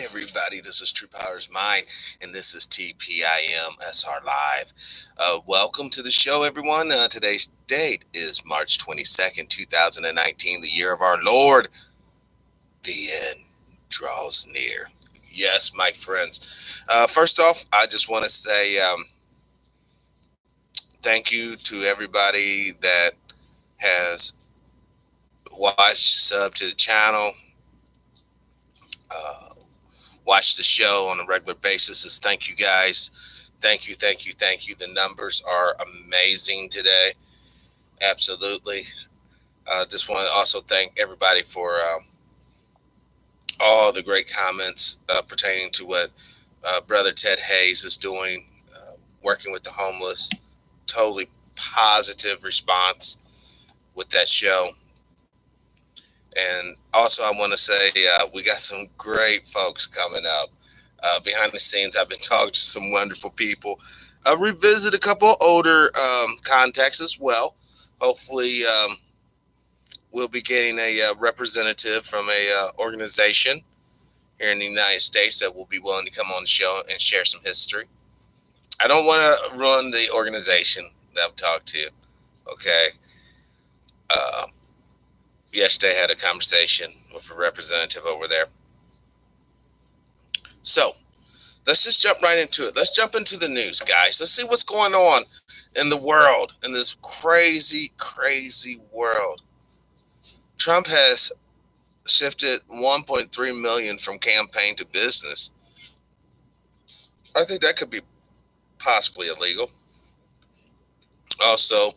everybody, this is True Powers Mind, and this is TPIM SR Live. Welcome to the show, everyone. Today's date is March 22nd, 2019, the year of our Lord. The end draws near. Yes, my friends. First off, I just want to say thank you to everybody that has watched, sub to the channel, watch the show on a regular basis. Is thank you guys. Thank you. The numbers are amazing today. Absolutely. Just want to also thank everybody for all the great comments pertaining to what Brother Ted Hayes is doing, working with the homeless. Totally positive response with that show. And also, I want to say we got some great folks coming up. Behind the scenes, I've been talking to some wonderful people. I revisit a couple older contacts as well. Hopefully, we'll be getting a representative from a organization here in the United States that will be willing to come on the show and share some history. I don't want to ruin the organization that I've talked to. Okay. Yesterday, I had a conversation with a representative over there. So, let's just jump right into it. Let's jump into the news, guys. Let's see what's going on in the world, in this crazy, crazy world. Trump has shifted 1.3 million from campaign to business. I think that could be possibly illegal. Also,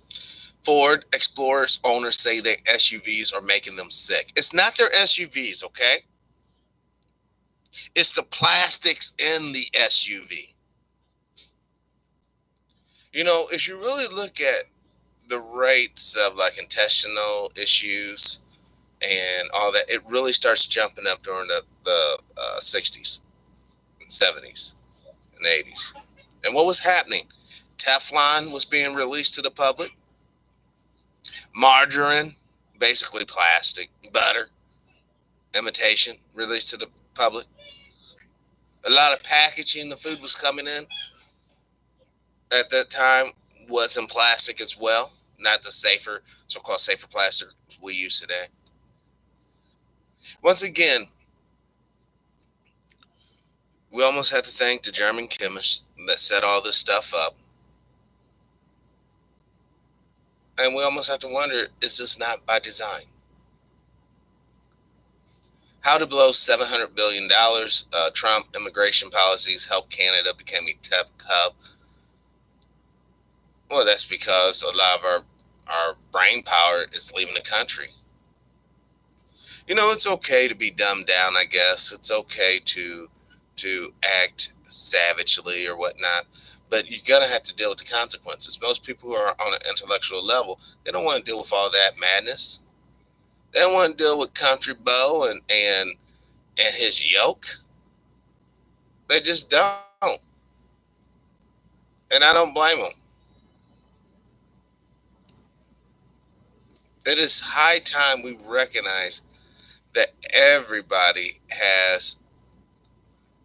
Ford Explorers owners say their SUVs are making them sick. It's not their SUVs, okay? It's the plastics in the SUV. You know, if you really look at the rates of like intestinal issues and all that, it really starts jumping up during the 60s and 70s and 80s. And what was happening? Teflon was being released to the public. Margarine, basically plastic, butter, imitation, released to the public. A lot of packaging the food was coming in at that time was in plastic as well, not the safer, so-called safer plastic we use today. Once again, we almost have to thank the German chemists that set all this stuff up. And we almost have to wonder, is this not by design? How to blow $700 billion. Trump immigration policies help Canada become a tech hub. Well, that's because a lot of our brain power is leaving the country. You know, it's okay to be dumbed down, I guess. It's okay to act savagely or whatnot. But you're going to have to deal with the consequences. Most people who are on an intellectual level, they don't want to deal with all that madness. They don't want to deal with Country Beau and his yoke. They just don't. And I don't blame them. It is high time we recognize that everybody has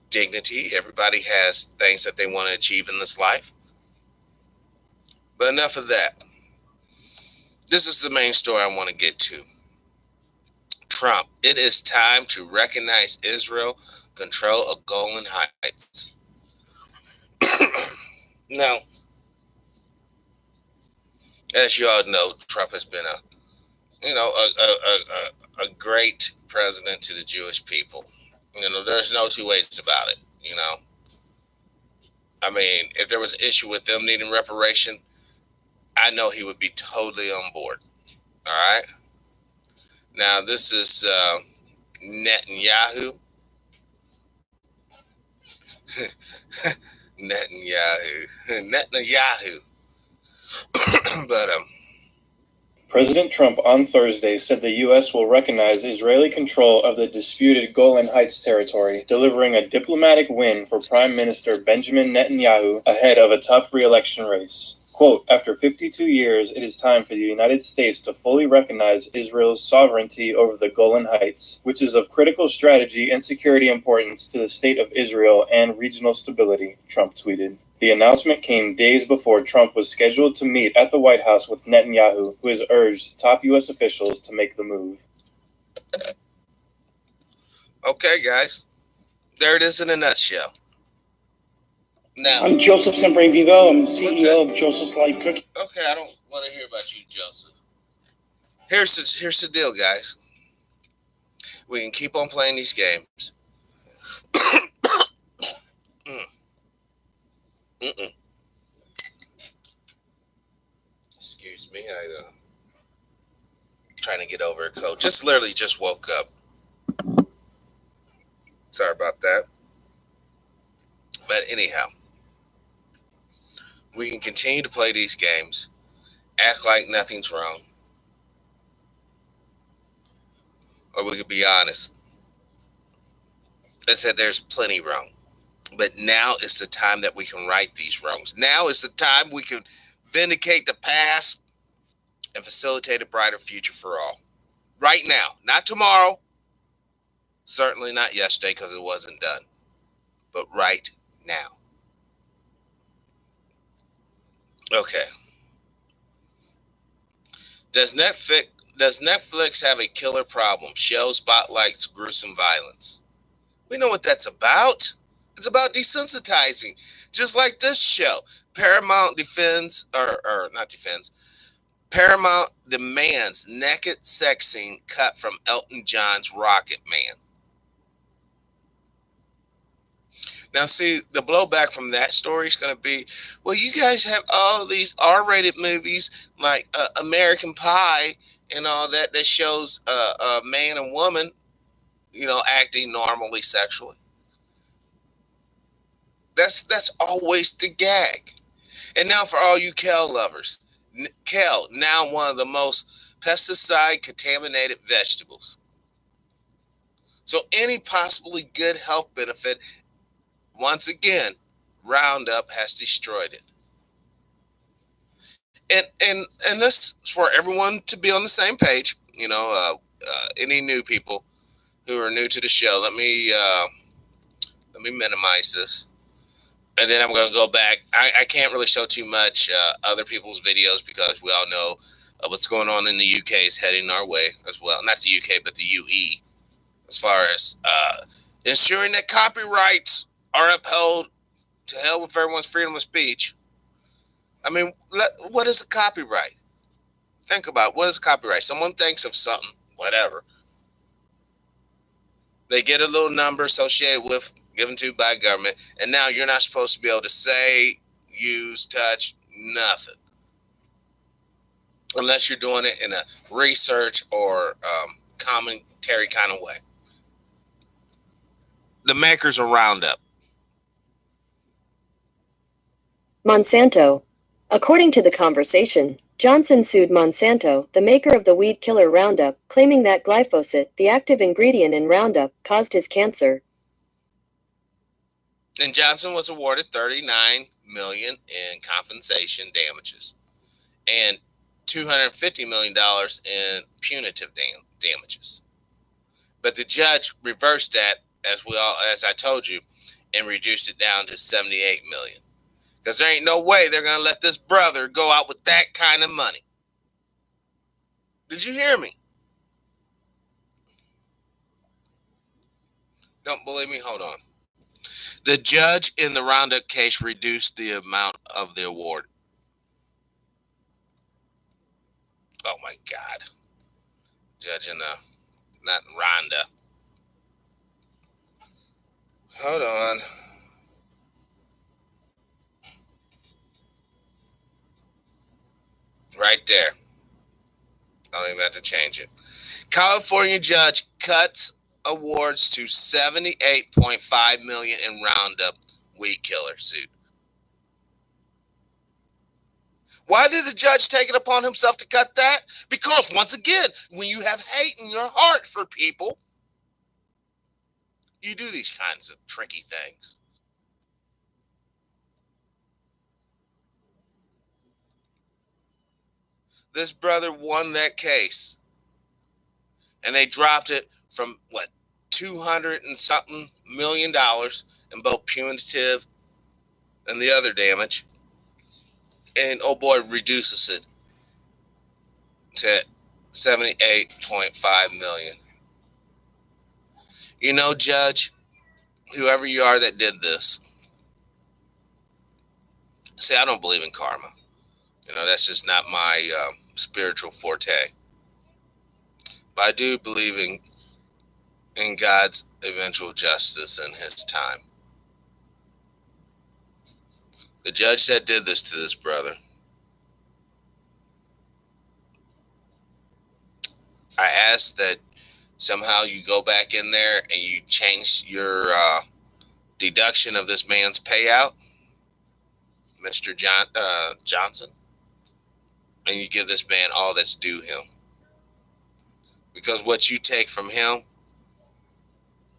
dignity. Everybody has things that they want to achieve in this life. But enough of that. This is the main story I want to get to. Trump, it is time to recognize Israel control of Golan Heights. Now, as you all know, Trump has been a great president to the Jewish people. You know, there's no two ways about it, you know. I mean, if there was an issue with them needing reparation, I know he would be totally on board. All right? Now, this is Netanyahu. Netanyahu. But, President Trump on Thursday said the U.S. will recognize Israeli control of the disputed Golan Heights territory, delivering a diplomatic win for Prime Minister Benjamin Netanyahu ahead of a tough re-election race. Quote, after 52 years, it is time for the United States to fully recognize Israel's sovereignty over the Golan Heights, which is of critical strategy and security importance to the state of Israel and regional stability, Trump tweeted. The announcement came days before Trump was scheduled to meet at the White House with Netanyahu, who has urged top U.S. officials to make the move. Okay, guys. There it is in a nutshell. Now, I'm Joseph Semprevivo. I'm CEO of Joseph's Light Cooking. Okay, I don't want to hear about you, Joseph. Here's the deal, guys. We can keep on playing these games. Excuse me, I trying to get over a cold. Literally just woke up. Sorry about that. But anyhow, we can continue to play these games, act like nothing's wrong, or we could be honest and say there's plenty wrong. But now is the time that we can right these wrongs. Now is the time we can vindicate the past and facilitate a brighter future for all. Right now, not tomorrow, certainly not yesterday because it wasn't done, but right now. Okay. Does Netflix have a killer problem? Show spotlights gruesome violence. We know what that's about. It's about desensitizing. Just like this show. Paramount Paramount demands naked sex scene cut from Elton John's Rocket Man. Now, see, the blowback from that story is going to be, well, you guys have all these R-rated movies like American Pie and all that shows a man and woman, acting normally sexually. That's always the gag. And now for all you kale lovers, kale, now one of the most pesticide-contaminated vegetables. So any possibly good health benefit, once again, Roundup has destroyed it. And this is for everyone to be on the same page. Any new people who are new to the show, let me minimize this. And then I'm going to go back. I can't really show too much other people's videos because we all know what's going on in the UK is heading our way as well. Not the UK, but the UE. As far as ensuring that copyrights are upheld, to hell with everyone's freedom of speech. I mean, what is a copyright? Think about it. What is copyright? Someone thinks of something, whatever. They get a little number associated with, given to by government, and now you're not supposed to be able to say, use, touch, nothing. Unless you're doing it in a research or commentary kind of way. The makers of Roundup. Monsanto. According to The Conversation, Johnson sued Monsanto, the maker of the weed killer Roundup, claiming that glyphosate, the active ingredient in Roundup, caused his cancer. And Johnson was awarded $39 million in compensation damages and $250 million in punitive damages. But the judge reversed that, as I told you, and reduced it down to $78 million. Because there ain't no way they're going to let this brother go out with that kind of money. Did you hear me? Don't believe me? Hold on. The judge in the Roundup case reduced the amount of the award. Oh my God. Judge in not Rhonda. Hold on. Right there. I don't even have to change it. California judge cuts awards to $78.5 million in Roundup weed killer suit. Why did the judge take it upon himself to cut that? Because once again, when you have hate in your heart for people, you do these kinds of tricky things. This brother won that case. And they dropped it from, 200 and something million dollars in both punitive and the other damage. And oh boy, reduces it to 78.5 million. You know, Judge, whoever you are that did this, see, I don't believe in karma. That's just not my spiritual forte. But I do believe in God's eventual justice in his time. The judge that did this to this brother, I ask that somehow you go back in there and you change your deduction of this man's payout, Mr. Johnson, and you give this man all that's due him. Because what you take from him,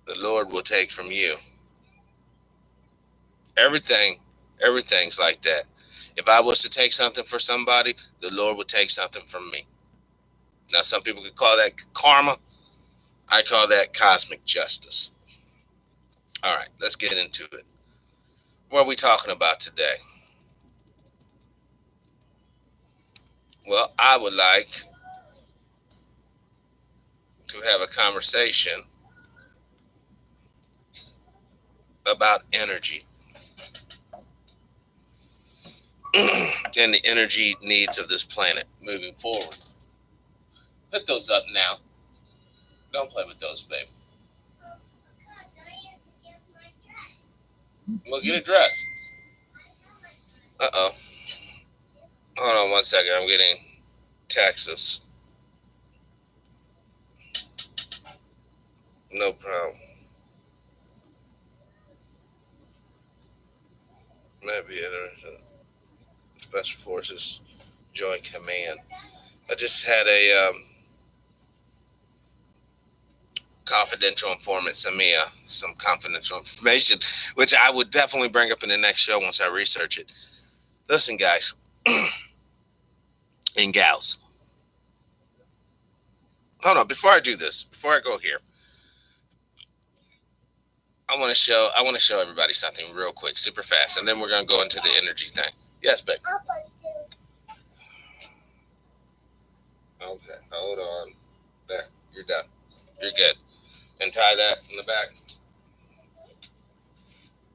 the Lord will take from you. Everything's like that. If I was to take something for somebody, the Lord would take something from me. Now, some people could call that karma. I call that cosmic justice. All right, let's get into it. What are we talking about today? Well, I would like to have a conversation about energy and the energy needs of this planet moving forward. Put those up now. Don't play with those, baby. Well, get a dress. Uh-oh. Hold on one second. I'm getting texts. No problem. Maybe Special Forces Joint Command. I just had a confidential informant send me some confidential information, which I would definitely bring up in the next show once I research it. Listen, guys and gals. Hold on, before I do this, before I go here, I want to show everybody something real quick, super fast, and then we're gonna go into the energy thing. Yes, babe. Okay, hold on. There, you're done. You're good. And tie that in the back.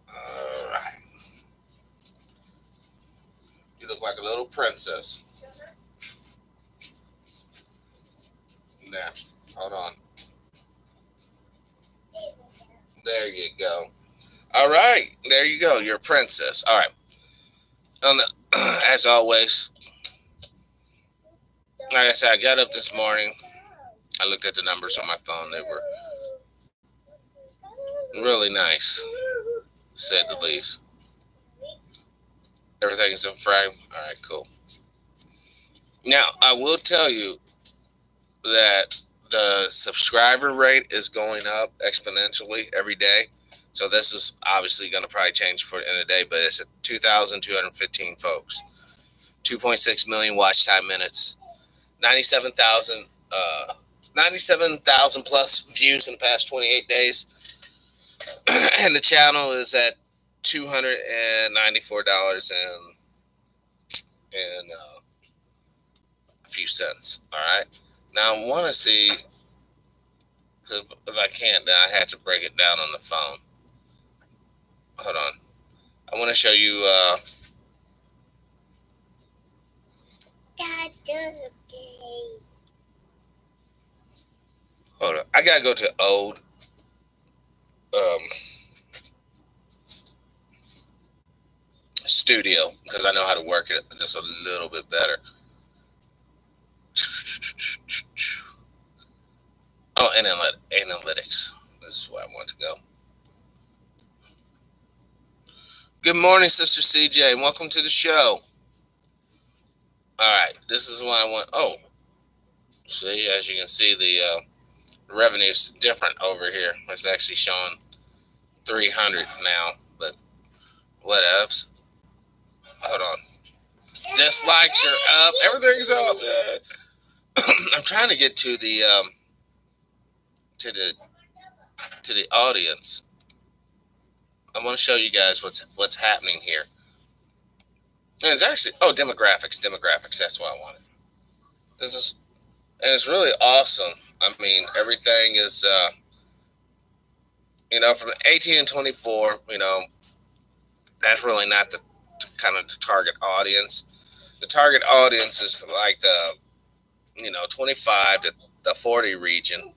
All right. You look like a little princess. There. Hold on. There you go. All right. There you go. You're a princess. All right. As always, like I said, I got up this morning. I looked at the numbers on my phone. They were really nice, to say the least. Everything's in frame. All right, cool. Now, I will tell you that the subscriber rate is going up exponentially every day. So this is obviously going to probably change for the end of the day, but it's at 2,215 folks. 2.6 million watch time minutes. 97,000 plus views in the past 28 days. And the channel is at $294 and a few cents. All right. Now I want to see, because if I can't, then I had to break it down on the phone. Hold on. I want to show you. Hold on. I gotta go to old. Studio, because I know how to work it just a little bit better. Oh, and analytics. This is where I want to go. Good morning, Sister CJ, and welcome to the show. All right, this is what I want. Oh, see, as you can see, the revenue's different over here. It's actually showing 300 now, but whatevs. Hold on. Dislikes are up. Everything's up. I'm trying to get to the to the to the audience. I want to show you guys what's happening here. And it's actually demographics. That's what I wanted. This is and it's really awesome. I mean, everything is from 18 and 24. That's really not the kind of the target audience. The target audience is like the 25 to the 40 region,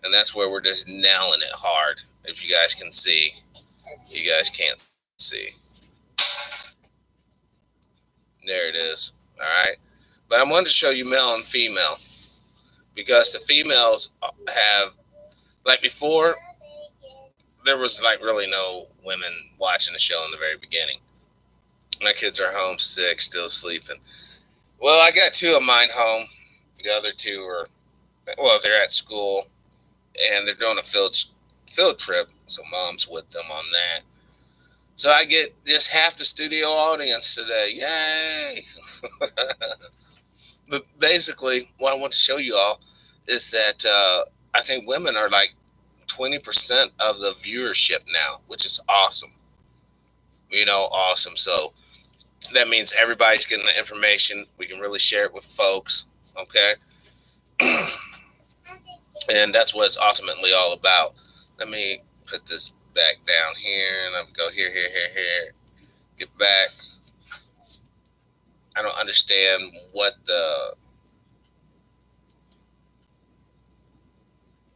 and that's where we're just nailing it hard. If you guys can see, you guys can't see. There it is. All right, but I wanted to show you male and female because the females have, like before, there was like really no women watching the show in the very beginning. My kids are home sick, still sleeping. Well, I got two of mine home. The other two are, they're at school and they're doing a field trip, so mom's with them on that. So I get just half the studio audience today. Yay! But basically, what I want to show you all is that I think women are like 20% of the viewership now, which is awesome. Awesome. So that means everybody's getting the information. We can really share it with folks. Okay. And that's what it's ultimately all about. Let me put this back down here and I'm go here. Get back. I don't understand what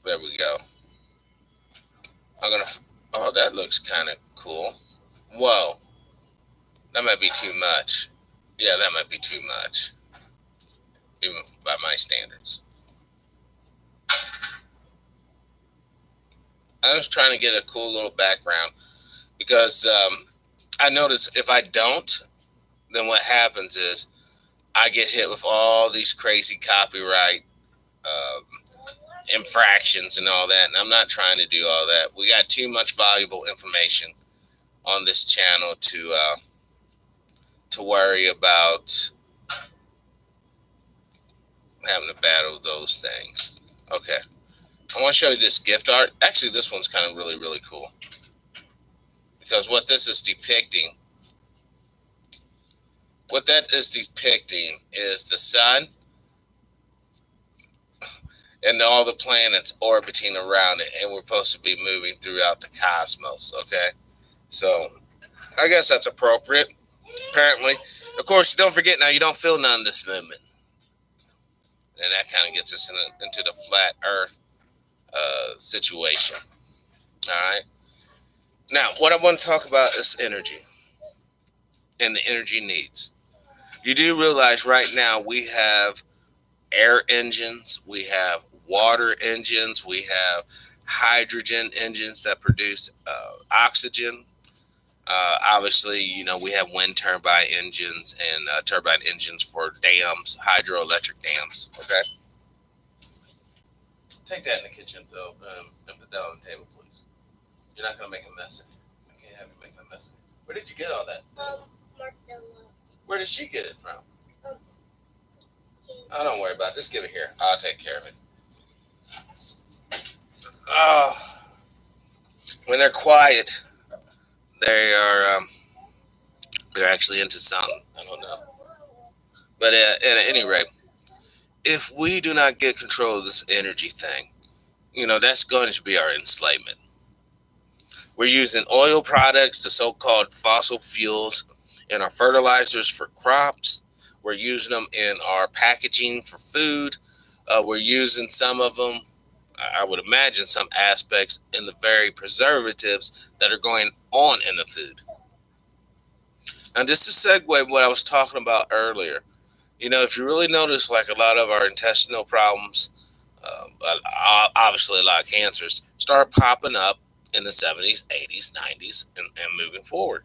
there we go. That looks kind of cool. Whoa. That might be too much. Yeah, that might be too much. Even by my standards. I was trying to get a cool little background because I notice if I don't, then what happens is I get hit with all these crazy copyright infractions and all that, and I'm not trying to do all that. We got too much valuable information on this channel to worry about having to battle those things. Okay. I want to show you this gift art. Actually, this one's kind of really, really cool. Because what this is depicting, is the sun and all the planets orbiting around it. And we're supposed to be moving throughout the cosmos, okay? So, I guess that's appropriate, apparently. Of course, don't forget now, you don't feel none of this movement. And that kind of gets us into the flat earth situation. All right. Now, what I want to talk about is energy and the energy needs. You do realize right now we have air engines, we have water engines, we have hydrogen engines that produce oxygen. Obviously, we have wind turbine engines and turbine engines for dams, hydroelectric dams. Okay. Take that in the kitchen, though, and put that on the table, please. You're not going to make a mess in here. I can't have you making a mess in here. Where did you get all that? Marcella. Where did she get it from? Oh, don't worry about it. Just give it here. I'll take care of it. When they're quiet, they're actually into something. I don't know. But at any rate, if we do not get control of this energy thing, that's going to be our enslavement. We're using oil products, the so-called fossil fuels, in our fertilizers for crops. We're using them in our packaging for food. We're using some of them, I would imagine some aspects, in the very preservatives that are going on in the food. And just to segue what I was talking about earlier, if you really notice, like a lot of our intestinal problems, obviously a lot of cancers, start popping up in the 70s, 80s, 90s, and moving forward.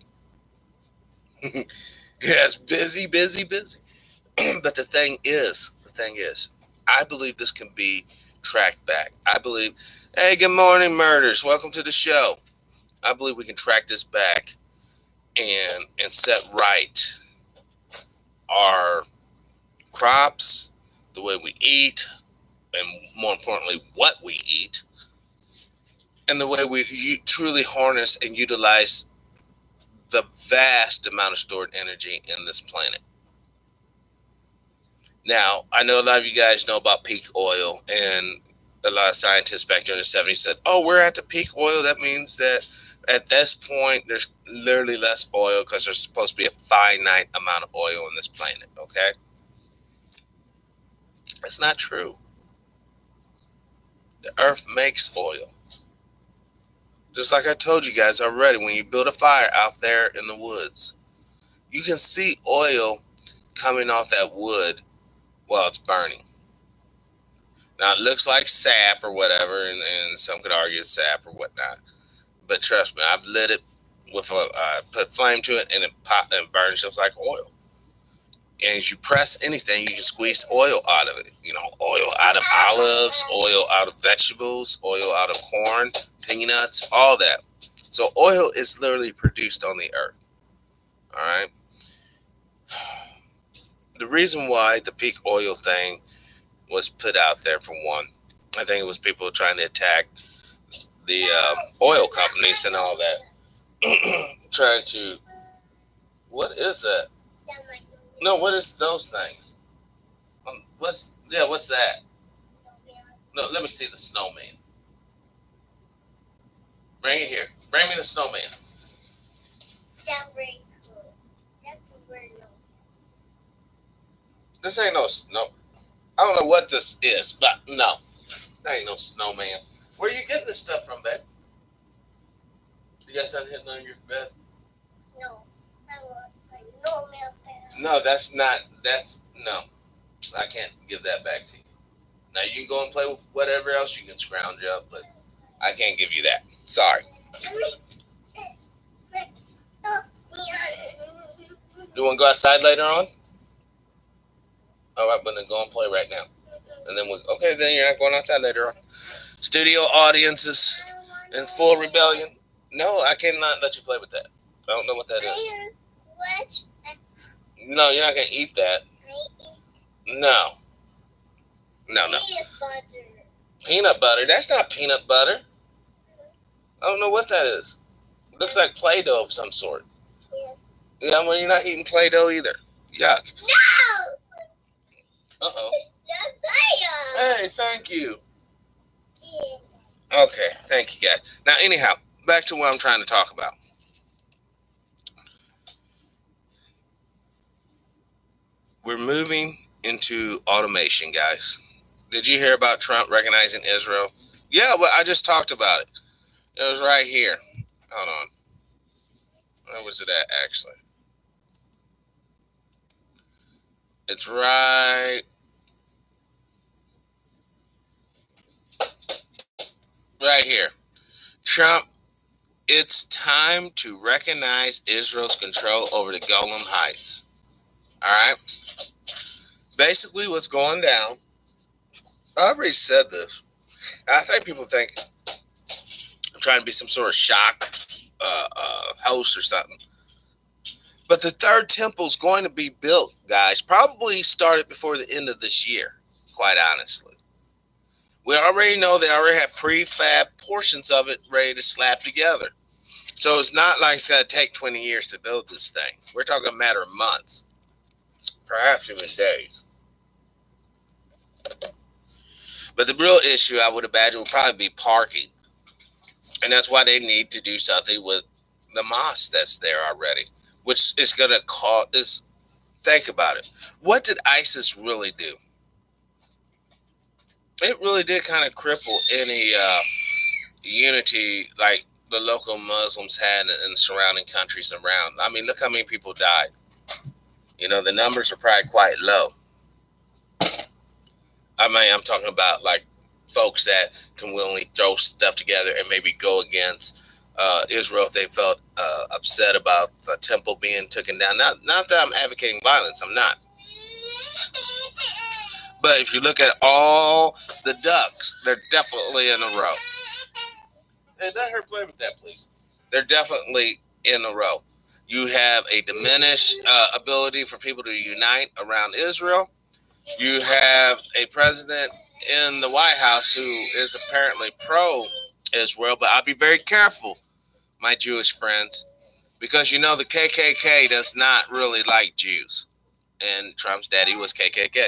Yes, busy. But the thing is, I believe this can be tracked back. I believe, hey, good morning, murders. Welcome to the show. I believe we can track this back and set right our crops, the way we eat, and more importantly, what we eat, and the way we truly harness and utilize the vast amount of stored energy in this planet. Now, I know a lot of you guys know about peak oil, and a lot of scientists back during the 70s said, oh, we're at the peak oil. That means that at this point, there's literally less oil because there's supposed to be a finite amount of oil on this planet, okay? That's not true. The earth makes oil. Just like I told you guys already, when you build a fire out there in the woods, you can see oil coming off that wood while it's burning. Now, it looks like sap or whatever, and some could argue it's sap or whatnot. But trust me, I've lit it with put flame to it, and it pop and burns just like oil. And as you press anything, you can squeeze oil out of it. You know, oil out of olives, oil out of vegetables, oil out of corn, peanuts, all that. So oil is literally produced on the earth. All right. The reason why the peak oil thing was put out there, for one, I think it was people trying to attack the oil companies and all that. Trying to, what is that? No, what is those things? What's that? No, let me see the snowman. Bring it here. Bring me the snowman. That's very cool. That's very cool. This ain't no snow. I don't know what this is, but no, that ain't no snowman. Where are you getting this stuff from, babe? You got something hitting on your bed? No. I want a normal bed. No, no. I can't give that back to you. Now you can go and play with whatever else you can scrounge up, but I can't give you that. Sorry. You want to go outside later on? All right, but then go and play right now. And then then you're not going outside later on. Studio audiences in full rebellion. No, I cannot let you play with that. I don't know what that is. No, you're not going to eat that. No. Peanut butter? That's not peanut butter. I don't know what that is. It looks like Play-Doh of some sort. Yeah, well, you're not eating Play-Doh either. Yuck. No! Uh-oh. That's Play-Doh! Hey, thank you. Okay, thank you, guys. Now, anyhow, back to what I'm trying to talk about. We're moving into automation, guys. Did you hear about Trump recognizing Israel? Yeah, well, I just talked about it. It was right here. Hold on. Where was it at, actually? It's right here. Trump, it's time to recognize Israel's control over the Golan Heights. All right? Basically, what's going down, I already said this. I think people think I'm trying to be some sort of shock host or something. But the third temple is going to be built, guys. Probably started before the end of this year, quite honestly. We already know they already have prefab portions of it ready to slap together. So it's not like it's going to take 20 years to build this thing. We're talking a matter of months, perhaps even days. But the real issue, I would imagine, would probably be parking. And that's why they need to do something with the mosque that's there already, which is going to cause, think about it. What did ISIS really do? It really did kind of cripple any unity like the local Muslims had in the surrounding countries around. I mean, look how many people died. You know, the numbers are probably quite low. I mean, I'm talking about like folks that can willingly throw stuff together and maybe go against Israel if they felt upset about the temple being taken down. Not that I'm advocating violence, I'm not. But if you look at all the ducks, they're definitely in a row. Hey, let her play with that, please. They're definitely in a row. You have a diminished ability for people to unite around Israel. You have a president in the White House who is apparently pro-Israel, but I'll be very careful, my Jewish friends, because you know the KKK does not really like Jews, and Trump's daddy was KKK.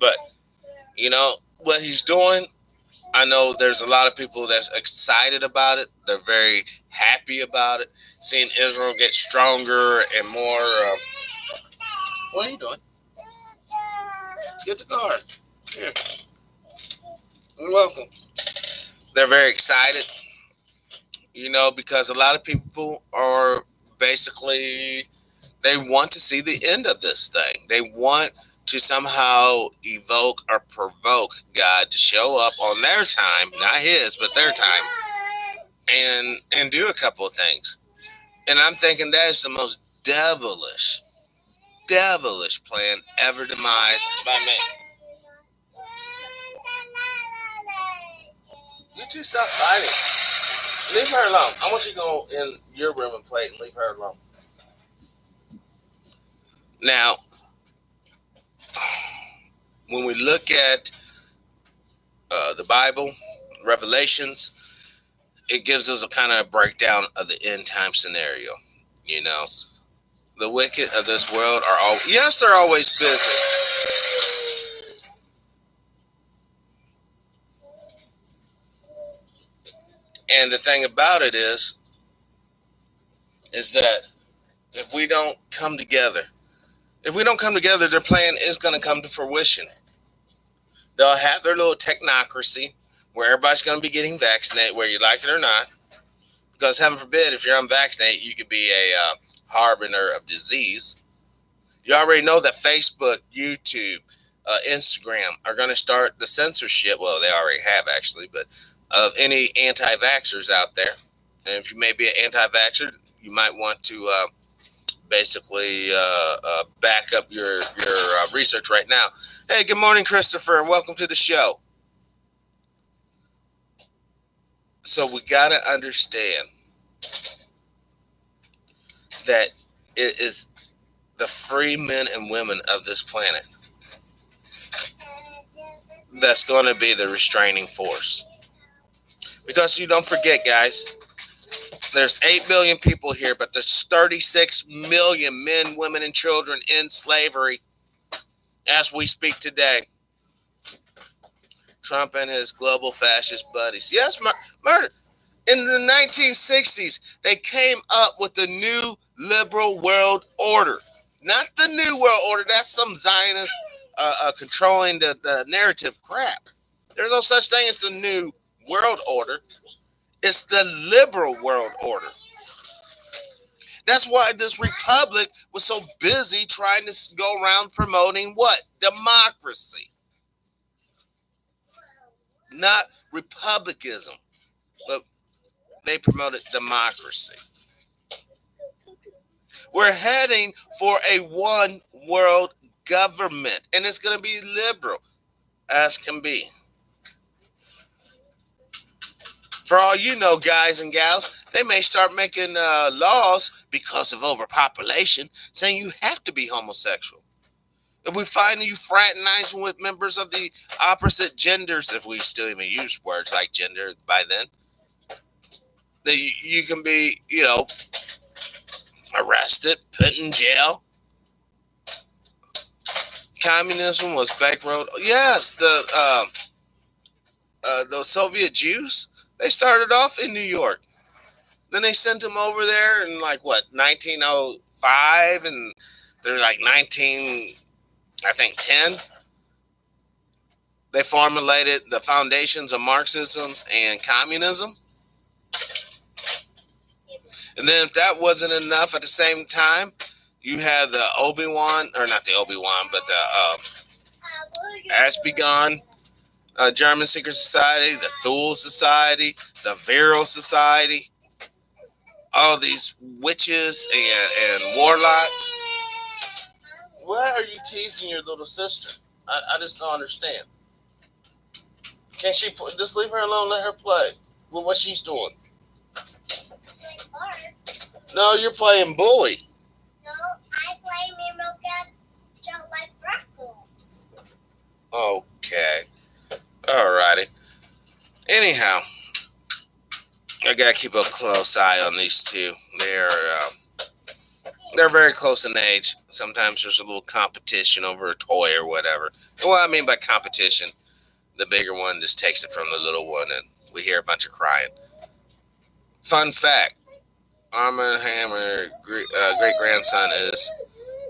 But you know what he's doing? I know there's a lot of people that's excited about it. They're very happy about it, seeing Israel get stronger and more. What are you doing? Get the card. Here. You're welcome. They're very excited, you know, because a lot of people are basically, they want to see the end of this thing. They want to somehow evoke or provoke God to show up on their time, not his, but their time, and do a couple of things. And I'm thinking that is the most devilish plan ever demised by man. You two stop fighting. Leave her alone. I want you to go in your room and play and leave her alone. Now, when we look at the Bible, Revelations, it gives us a kind of breakdown of the end time scenario. You know, the wicked of this world are all, yes, they're always busy. And the thing about it is that if we don't come together, their plan is going to come to fruition. They'll have their little technocracy where everybody's going to be getting vaccinated, whether you like it or not. Because heaven forbid, if you're unvaccinated, you could be a harbinger of disease. You already know that Facebook, YouTube, Instagram are going to start the censorship. Well, they already have actually, but of any anti-vaxxers out there. And if you may be an anti-vaxxer, you might want to basically back up your research right now. Hey, good morning, Christopher, and welcome to the show. So we got to understand that it is the free men and women of this planet that's going to be the restraining force. Because you don't forget, guys, there's 8 billion people here, but there's 36 million men, women, and children in slavery as we speak today. Trump and his global fascist buddies. Yes, murder. In the 1960s, they came up with the new liberal world order. Not the new world order. That's some Zionist controlling the narrative crap. There's no such thing as the new world order. It's the liberal world order. That's why this republic was so busy trying to go around promoting what? Democracy. Not republicanism, but they promoted democracy. We're heading for a one world government, and it's going to be liberal as can be. For all you know, guys and gals, they may start making laws because of overpopulation saying you have to be homosexual. If we find you fraternizing with members of the opposite genders, if we still even use words like gender by then you can be, arrested, put in jail. Communism was bankrolled. Yes, the Soviet Jews, they started off in New York. Then they sent them over there in 1905, and they're 10. They formulated the foundations of Marxism and communism. And then if that wasn't enough, at the same time, you had the Obi-Wan, or not the Obi-Wan, but the Aspiegon German Secret Society, the Thule Society, the Virile Society, all these witches and warlocks. Why are you teasing your little sister? I just don't understand. Can't she just leave her alone, let her play with what she's doing? No, you're playing bully. No, I play me cat just like raccoons. Okay. Alrighty. Anyhow, I gotta keep a close eye on these two. They're very close in age. Sometimes there's a little competition over a toy or whatever. And what I mean by competition, the bigger one just takes it from the little one, and we hear a bunch of crying. Fun fact: Armand Hammer, great grandson, is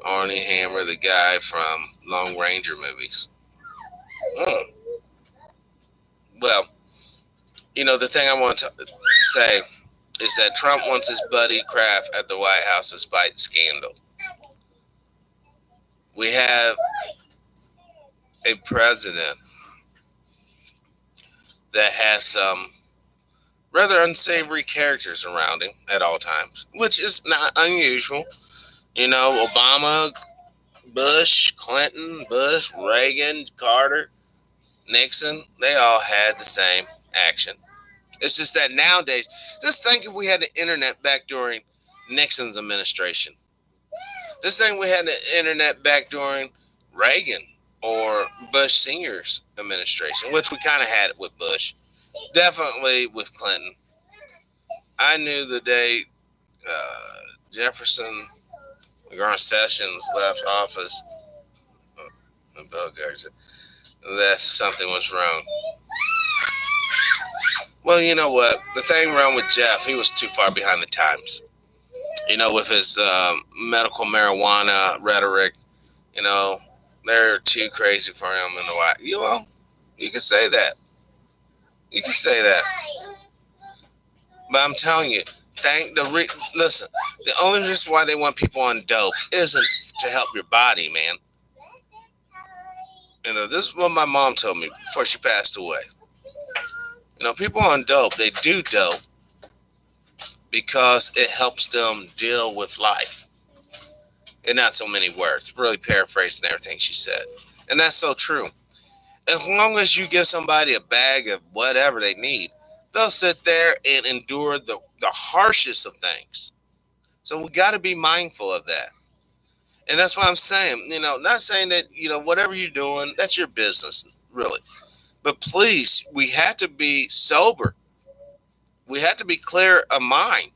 Arnie Hammer, the guy from Lone Ranger movies. Mm. Well, the thing I want to say is that Trump wants his buddy Kraft at the White House despite scandal. We have a president that has some rather unsavory characters around him at all times, which is not unusual. Obama, Bush, Clinton, Reagan, Carter, Nixon, they all had the same action. It's just that nowadays, just think if we had the internet back during Nixon's administration. Just think we had the internet back during Reagan or Bush Sr.'s administration, which we kind of had it with Bush. Definitely with Clinton. I knew the day Jefferson, Garner Sessions left office, that something was wrong. Well, you know what? The thing wrong with Jeff, he was too far behind the times. With his medical marijuana rhetoric, they're too crazy for him in the White. You can say that. You can say that. But I'm telling you, listen, the only reason why they want people on dope isn't to help your body, man. This is what my mom told me before she passed away. People on dope, they do dope because it helps them deal with life. In not so many words, really paraphrasing everything she said. And that's so true. As long as you give somebody a bag of whatever they need, they'll sit there and endure the harshest of things. So we got to be mindful of that. And that's what I'm saying. Not saying that, whatever you're doing, that's your business, really. But please, we have to be sober. We have to be clear of mind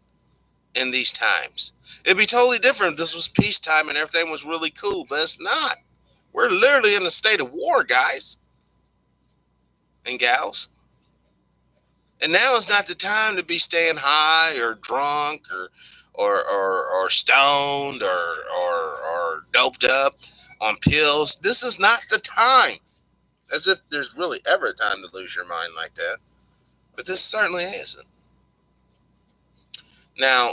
in these times. It'd be totally different if this was peacetime and everything was really cool, but it's not. We're literally in a state of war, guys and gals. And now is not the time to be staying high or drunk or stoned or doped up on pills. This is not the time. As if there's really ever a time to lose your mind like that. But this certainly isn't. Now,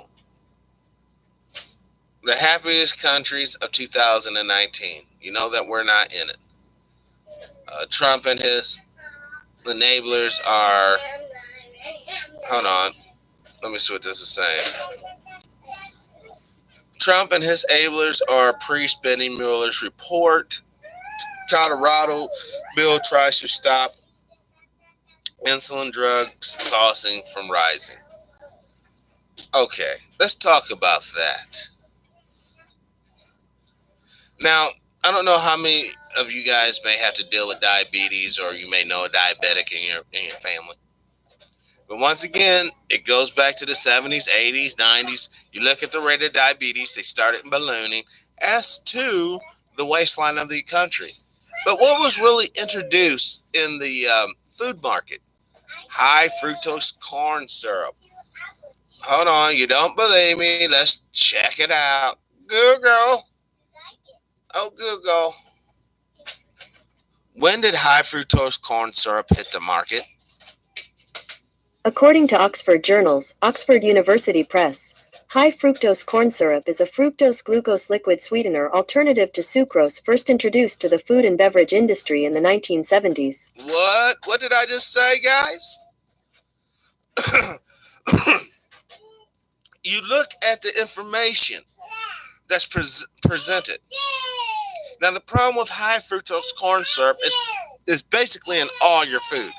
the happiest countries of 2019. You know that we're not in it. Trump and his enablers are... Hold on. Let me see what this is saying. Trump and his enablers are pre-spending Mueller's report. Colorado bill tries to stop insulin drugs costing from rising. Okay, let's talk about that. Now, I don't know how many of you guys may have to deal with diabetes, or you may know a diabetic in your family. But once again, it goes back to the 70s, 80s, 90s. You look at the rate of diabetes, they started ballooning as to the waistline of the country. But what was really introduced in the food market? High fructose corn syrup. Hold on, you don't believe me? Let's check it out. Google. Oh, Google. When did high fructose corn syrup hit the market? According to Oxford Journals, Oxford University Press, high fructose corn syrup is a fructose-glucose liquid sweetener alternative to sucrose first introduced to the food and beverage industry in the 1970s. What? What did I just say, guys? You look at the information that's presented. Now, the problem with high fructose corn syrup is basically in all your food.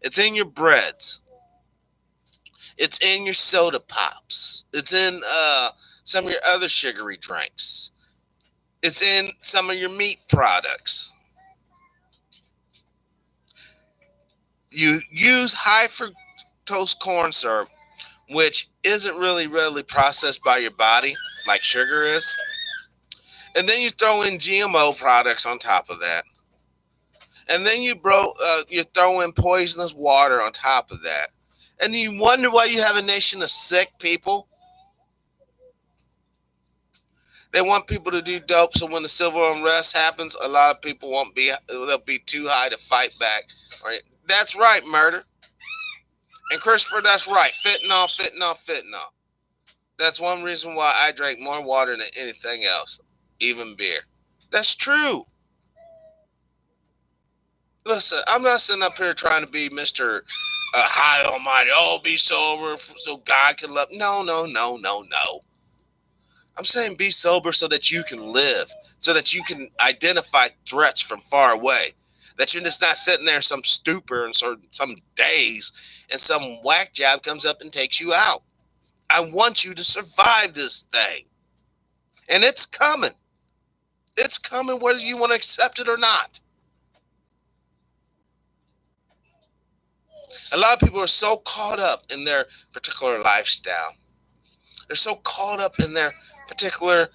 It's in your breads. It's in your soda pops. It's in some of your other sugary drinks. It's in some of your meat products. You use high fructose corn syrup, which isn't really readily processed by your body like sugar is. And then you throw in GMO products on top of that. And then you throw in poisonous water on top of that. And you wonder why you have a nation of sick people. They want people to do dope, so when the civil unrest happens, a lot of people they'll be too high to fight back. Right? That's right, murder. And Christopher, that's right. Fentanyl, fentanyl, fentanyl. That's one reason why I drink more water than anything else, even beer. That's true. Listen, I'm not sitting up here trying to be Mr. High Almighty. Oh, be sober so God can love. No, no, no, no, no. I'm saying be sober so that you can live, so that you can identify threats from far away. That you're just not sitting there some stupor and some days and some whack job comes up and takes you out. I want you to survive this thing. And it's coming. It's coming whether you want to accept it or not. A lot of people are so caught up in their particular lifestyle. They're so caught up in their particular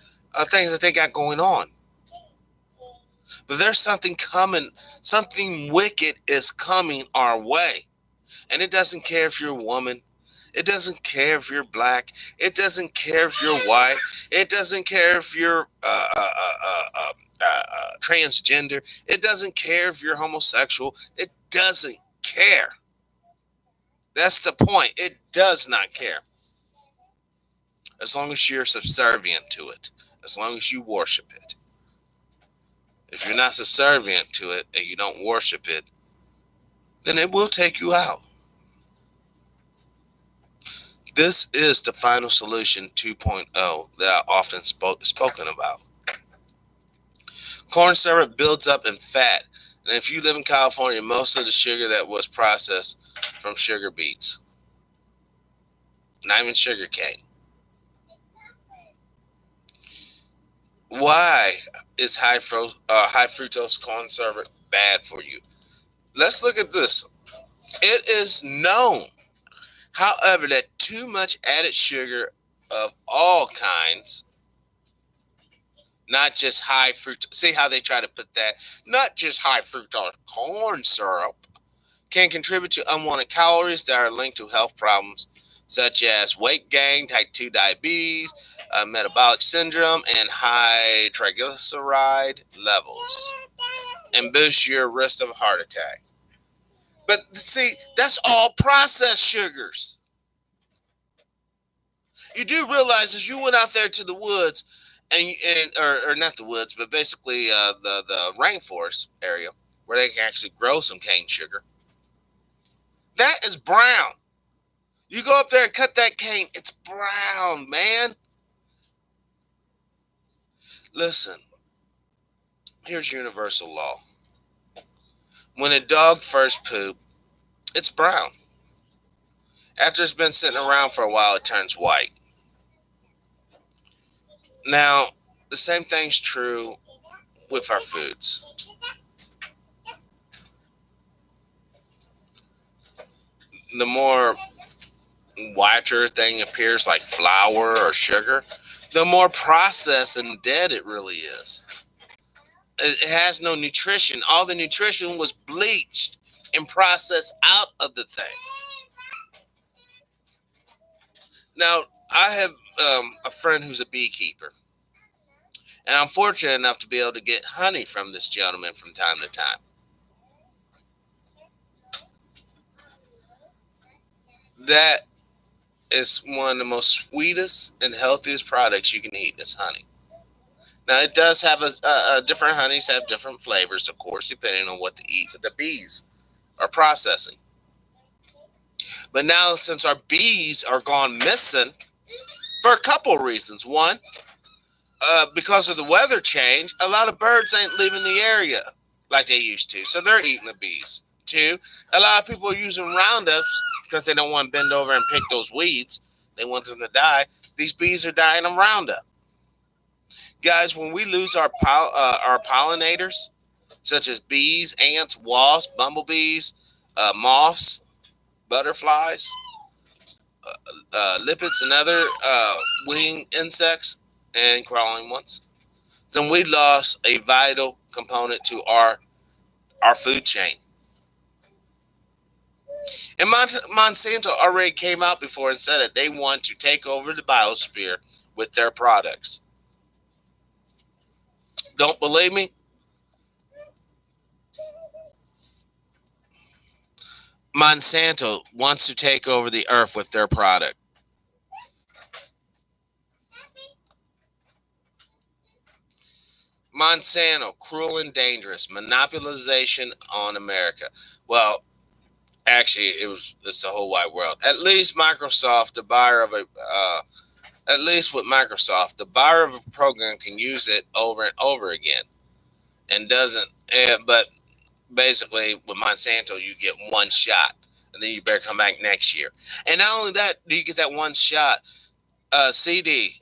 things that they got going on. But there's something coming. Something wicked is coming our way. And it doesn't care if you're a woman. It doesn't care if you're black. It doesn't care if you're white. It doesn't care if you're transgender. It doesn't care if you're homosexual. It doesn't care. That's the point. It does not care. As long as you're subservient to it. As long as you worship it. If you're not subservient to it and you don't worship it, then it will take you out. This is the final solution 2.0 that I often spoken about. Corn syrup builds up in fat. And if you live in California, most of the sugar that was processed from sugar beets. Not even sugar cane. Why is high fructose corn syrup bad for you? Let's look at this. It is known, however, that too much added sugar of all kinds, not just high fructose, see how they try to put that, not just high fructose corn syrup, can contribute to unwanted calories that are linked to health problems such as weight gain, type 2 diabetes, metabolic syndrome, and high triglyceride levels, and boost your risk of a heart attack. But see, that's all processed sugars. You do realize as you went out there to the woods, or not the woods, but basically the rainforest area where they can actually grow some cane sugar, that is brown. You go up there and cut that cane, it's brown, man. Listen, here's universal law. When a dog first poops, it's brown. After it's been sitting around for a while, it turns white. Now, the same thing's true with our foods. The more whiter thing appears like flour or sugar, the more processed and dead it really is. It has no nutrition. All the nutrition was bleached and processed out of the thing. Now, I have a friend who's a beekeeper. And I'm fortunate enough to be able to get honey from this gentleman from time to time. That is one of the most sweetest and healthiest products you can eat is honey. Now, it does have different honeys have different flavors, of course, depending on what the bees are processing. But now, since our bees are gone missing for a couple of reasons. One, because of the weather change, a lot of birds ain't leaving the area like they used to, so they're eating the bees. Two, a lot of people are using Roundups because they don't want to bend over and pick those weeds. They want them to die. These bees are dying of Roundup. Guys, when we lose our pollinators, such as bees, ants, wasps, bumblebees, moths, butterflies, lipids, and other winged insects and crawling ones, then we lost a vital component to our food chain. And Monsanto already came out before and said that they want to take over the biosphere with their products. Don't believe me? Monsanto wants to take over the earth with their product. Monsanto, cruel and dangerous, monopolization on America. Well, actually, it's the whole wide world. At least Microsoft, the buyer of at least with Microsoft, the buyer of a program can use it over and over again, and doesn't. But basically, with Monsanto, you get one shot, and then you better come back next year. And not only that, do you get that one shot? CD,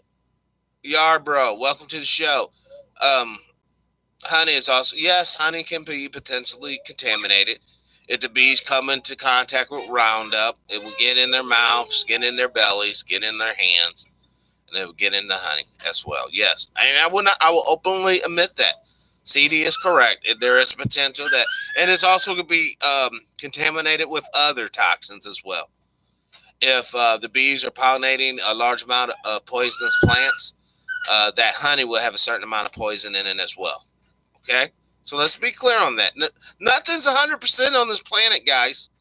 Yarbrough, welcome to the show. Honey is also, yes, honey can be potentially contaminated. If the bees come into contact with Roundup, it will get in their mouths, get in their bellies, get in their hands, and it will get in the honey as well. Yes, and I will openly admit that. CD is correct. There is potential that, and it's also going to be contaminated with other toxins as well. If the bees are pollinating a large amount of poisonous plants, that honey will have a certain amount of poison in it as well. Okay? So let's be clear on that. Nothing's 100% on this planet, guys.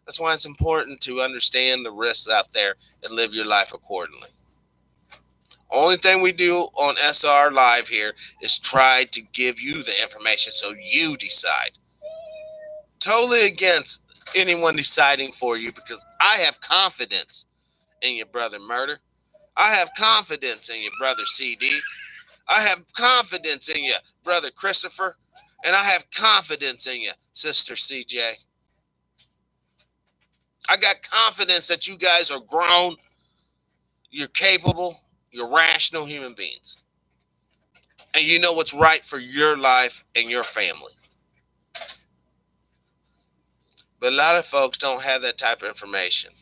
That's why it's important to understand the risks out there and live your life accordingly. Only thing we do on SR Live here is try to give you the information so you decide. Totally against anyone deciding for you, because I have confidence in your brother Murder. I have confidence in your brother CD. I have confidence in you, brother Christopher, and I have confidence in you, sister CJ. I got confidence that you guys are grown, you're capable, you're rational human beings, and you know what's right for your life and your family. But a lot of folks don't have that type of information.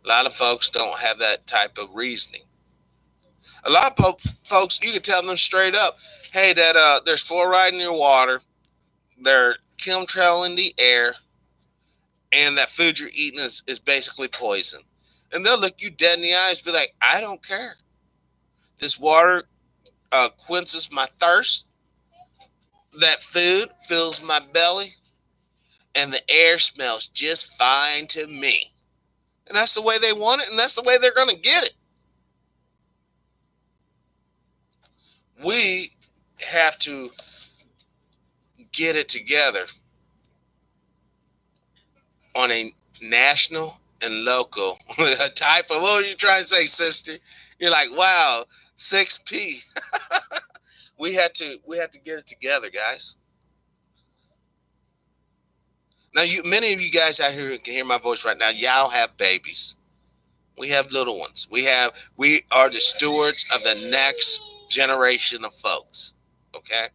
A lot of folks don't have that type of reasoning. A lot of folks, you can tell them straight up, hey, that there's fluoride in your water, there's chemtrail in the air, and that food you're eating is basically poison. And they'll look you dead in the eyes and be like, I don't care. This water quenches my thirst. That food fills my belly. And the air smells just fine to me. And that's the way they want it, and that's the way they're going to get it. We have to get it together on a national and local type of, what are you trying to say, sister? You're like, wow, 6P. we have to get it together, guys. Now, many of you guys out here who can hear my voice right now, y'all have babies. We have little ones. We are the stewards of the next generation of folks. Okay?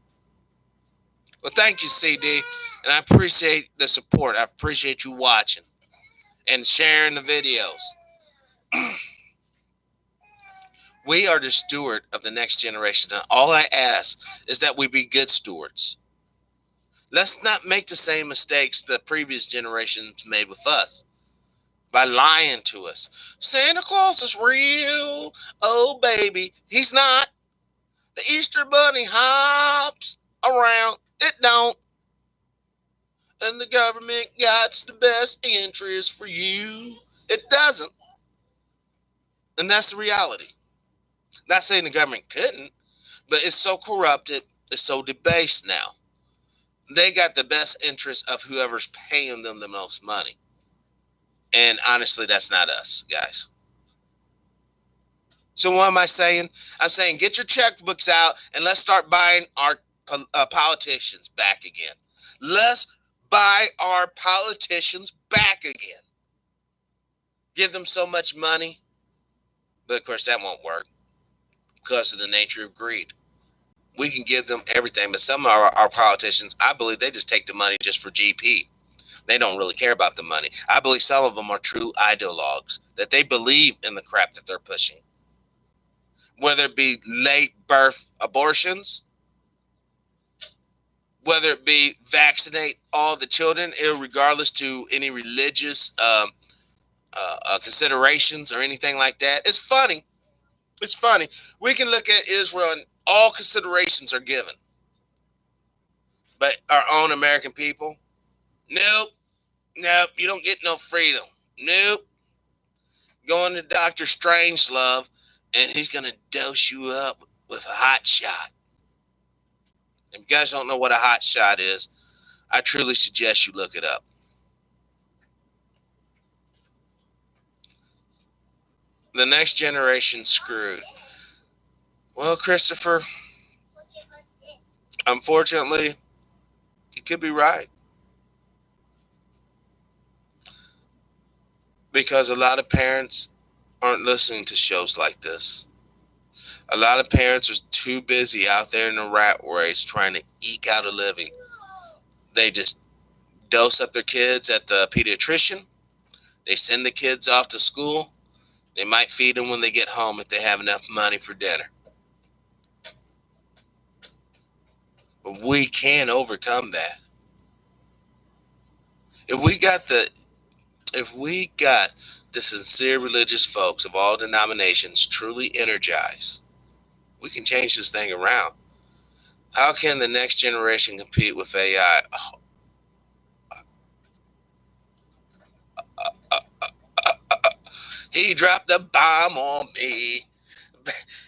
Well, thank you, CD. And I appreciate the support. I appreciate you watching and sharing the videos. We are the steward of the next generation. And all I ask is that we be good stewards. Let's not make the same mistakes the previous generations made with us by lying to us. Santa Claus is real. Oh, baby, he's not. The Easter Bunny hops around. It don't. And the government got the best interest for you. It doesn't. And that's the reality. Not saying the government couldn't, but it's so corrupted. It's so debased now. They got the best interest of whoever's paying them the most money. And honestly, that's not us, guys. So what am I saying? I'm saying get your checkbooks out and let's start buying our politicians back again. Let's buy our politicians back again. give them so much money. But of course, that won't work because of the nature of greed. We can give them everything, but some of our politicians, I believe they just take the money just for GP. They don't really care about the money. I believe some of them are true ideologues, that they believe in the crap that they're pushing. Whether it be late birth abortions, whether it be vaccinate all the children, regardless to any religious considerations or anything like that. It's funny. It's funny. We can look at Israel and all considerations are given. But our own American people, nope, nope, you don't get no freedom. Nope. Going to Dr. Strangelove and he's going to dose you up with a hot shot. If you guys don't know what a hot shot is, I truly suggest you look it up. The next generation screwed. Well, Christopher, unfortunately, you could be right. Because a lot of parents aren't listening to shows like this. A lot of parents are too busy out there in the rat race trying to eke out a living. They just dose up their kids at the pediatrician. They send the kids off to school. They might feed them when they get home if they have enough money for dinner. But we can overcome that. If we got the sincere religious folks of all denominations truly energized, we can change this thing around. How can the next generation compete with AI? He dropped a bomb on me.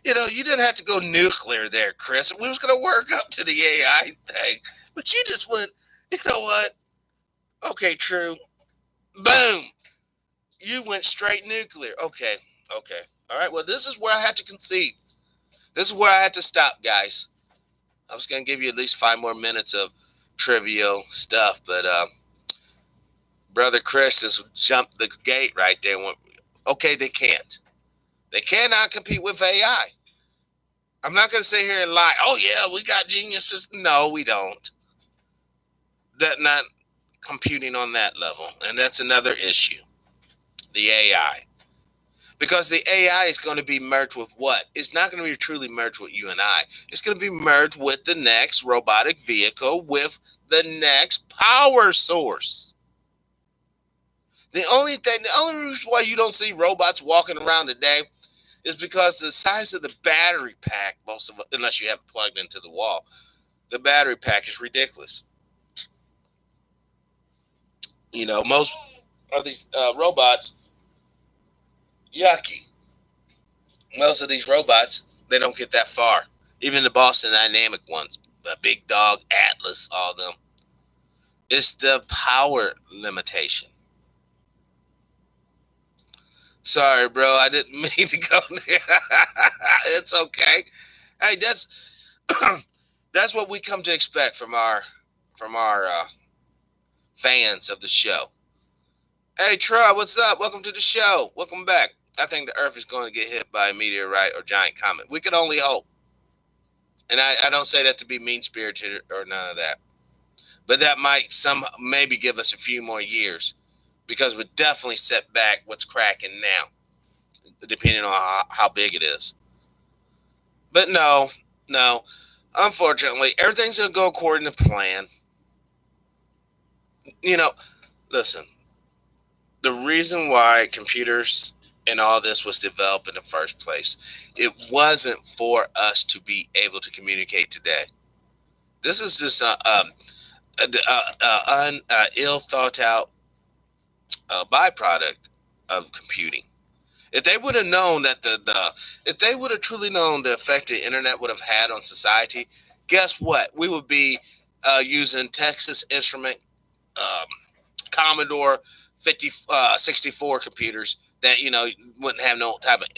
You know, you didn't have to go nuclear there, Chris. We was going to work up to the AI thing. But you just went, you know what? Okay, true. Boom. You went straight nuclear. Okay. All right, well, this is where I had to concede. This is where I had to stop, guys. I was going to give you at least 5 more minutes of trivial stuff, but Brother Chris just jumped the gate right there and went, okay, they can't. They cannot compete with AI. I'm not going to sit here and lie. Oh, yeah, we got geniuses. No, we don't. That not computing on that level. And that's another issue. The AI. Because the AI is going to be merged with what? It's not going to be truly merged with you and I. It's going to be merged with the next robotic vehicle, with the next power source. The only reason why you don't see robots walking around today is because the size of the battery pack, unless you have it plugged into the wall, the battery pack is ridiculous. You know, most of these robots, yucky. Most of these robots, they don't get that far. Even the Boston Dynamic ones, the Big Dog, Atlas, all of them. It's the power limitation. Sorry, bro, I didn't mean to go there. It's okay. Hey, that's what we come to expect from our fans of the show. Hey, Troy, what's up? Welcome to the show. Welcome back. I think the Earth is going to get hit by a meteorite or giant comet. We can only hope. And I don't say that to be mean-spirited or none of that. But that might maybe give us a few more years, because we definitely set back what's cracking now, depending on how big it is. But no. Unfortunately, everything's going to go according to plan. You know, listen, the reason why computers and all this was developed in the first place, it wasn't for us to be able to communicate today. This is just ill thought out byproduct of computing. If they would have known that if they would have truly known the effect the internet would have had on society, guess what? We would be using Texas Instrument, Commodore 64 computers that, you know, wouldn't have no type of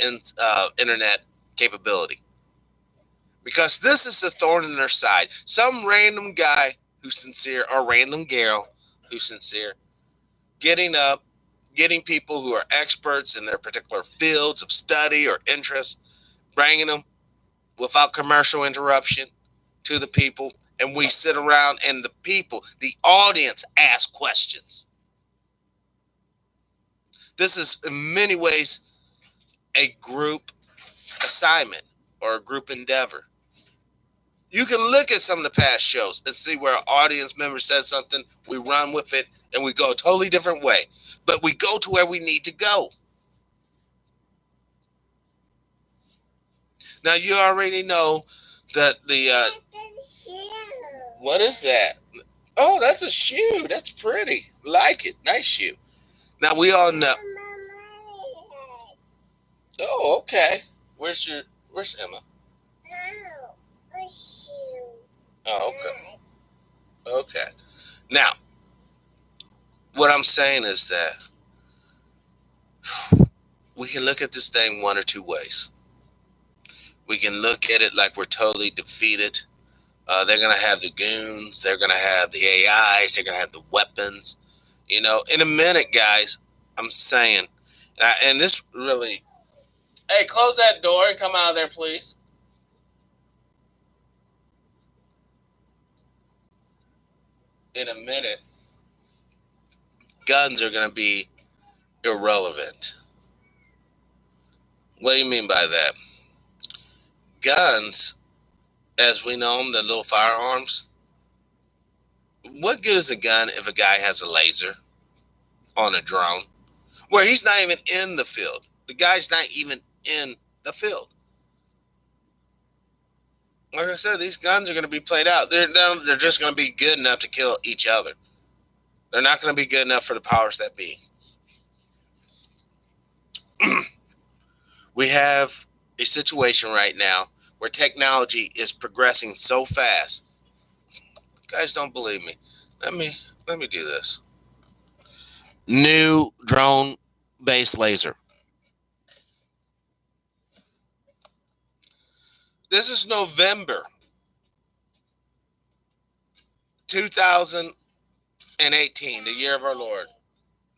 internet capability. Because this is the thorn in their side. Some random guy who's sincere, or random girl who's sincere, getting up, getting people who are experts in their particular fields of study or interest, bringing them without commercial interruption to the people, and we sit around and the people, the audience, ask questions. This is in many ways a group assignment or a group endeavor. You can look at some of the past shows and see where an audience member says something, we run with it, and we go a totally different way. But we go to where we need to go. Now, you already know that what is that? Oh, that's a shoe. That's pretty. Like it. Nice shoe. Now, we all know. Oh, okay. Where's Emma? Oh, okay. Okay. Now, what I'm saying is that we can look at this thing one or two ways. We can look at it like we're totally defeated. They're going to have the goons. They're going to have the AIs. They're going to have the weapons. You know, in a minute, guys, I'm saying, and this really, hey, close that door and come out of there, please. In a minute, guns are going to be irrelevant. What do you mean by that? Guns, as we know them, the little firearms, what good is a gun if a guy has a laser on a drone where he's not even in the field? The guy's not even in the field. Like I said, these guns are going to be played out. They're just going to be good enough to kill each other. They're not going to be good enough for the powers that be. We have a situation right now where technology is progressing so fast. You guys don't believe me. Let me do this. New drone-based laser. This is November 2018, the year of our Lord.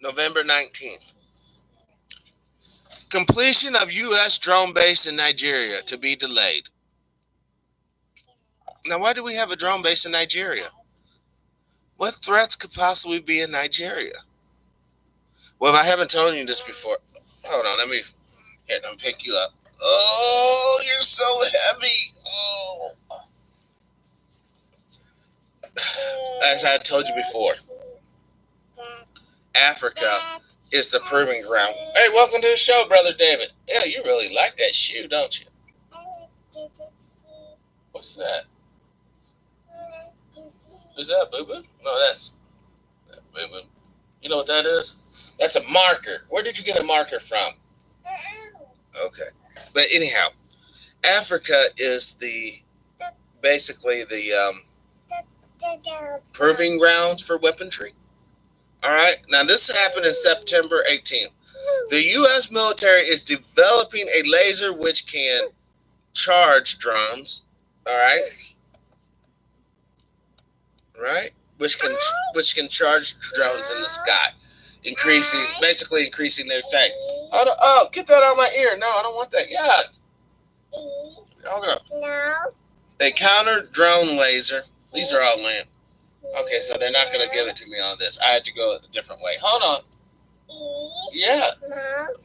November 19th. Completion of U.S. drone base in Nigeria to be delayed. Now, why do we have a drone base in Nigeria? What threats could possibly be in Nigeria? Well, if I haven't told you this before, hold on, let me pick you up. Oh, you're so heavy. Oh. As I told you before, Africa is the proving ground. Hey, welcome to the show, Brother David. Yeah, you really like that shoe, don't you? What's that? Is that a boo-boo? No, that's boo-boo. You know what that is? That's a marker. Where did you get a marker from? Okay. But anyhow, Africa is basically the proving grounds for weaponry. All right. Now, this happened in September 18th. The U.S. military is developing a laser which can charge drones. All right. Right. Which can charge drones in the sky, basically increasing their thing. Oh, get that out of my ear. No, I don't want that. Yeah. Okay. No. A counter drone laser. These are all land. Okay, so they're not going to give it to me on this. I had to go a different way. Hold on. Yeah.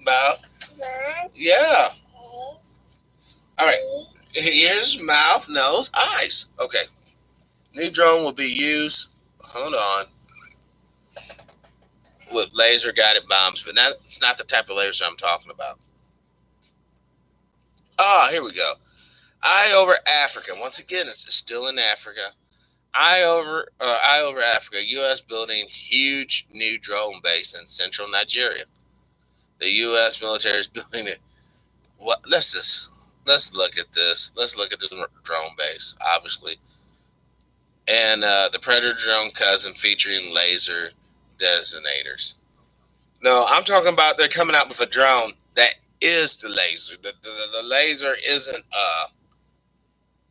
Mouth. Yeah. All right. Ears, mouth, nose, eyes. Okay. New drone will be used. Hold on. With laser guided bombs, but it's not the type of laser I'm talking about. Here we go. Eye over Africa. Once again, it's still in Africa. Eye over Africa. U.S. building huge new drone base in central Nigeria. The U.S. military is building it. Let's look at this. Let's look at the drone base, obviously. And the Predator drone cousin featuring laser designators. No, I'm talking about they're coming out with a drone that is the laser. The laser isn't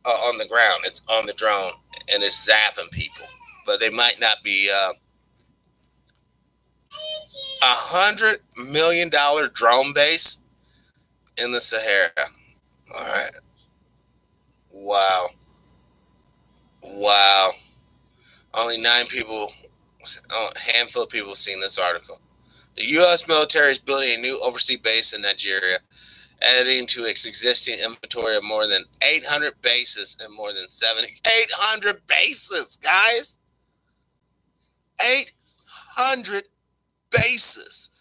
on the ground. It's on the drone, and it's zapping people. But they might not be $100 million drone base in the Sahara. All right. Wow. Wow. Only 9 people, a handful of people have seen this article. The U.S. military is building a new overseas base in Nigeria, adding to its existing inventory of more than 800 bases and more than 800 bases, guys! 800 bases,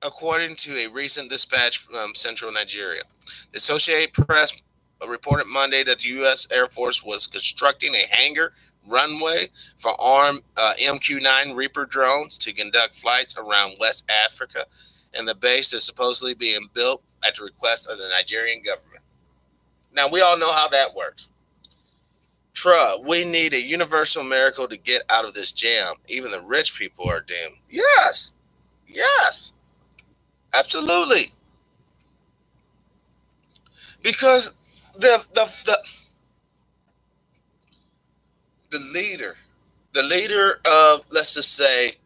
according to a recent dispatch from central Nigeria. The Associated Press reported Monday that the U.S. Air Force was constructing a hangar runway for armed MQ-9 Reaper drones to conduct flights around West Africa, and the base is supposedly being built at the request of the Nigerian government. Now, we all know how that works. We need a universal miracle to get out of this jam. Even the rich people are doomed. Yes. Yes. Absolutely. Because the leader of, let's just say,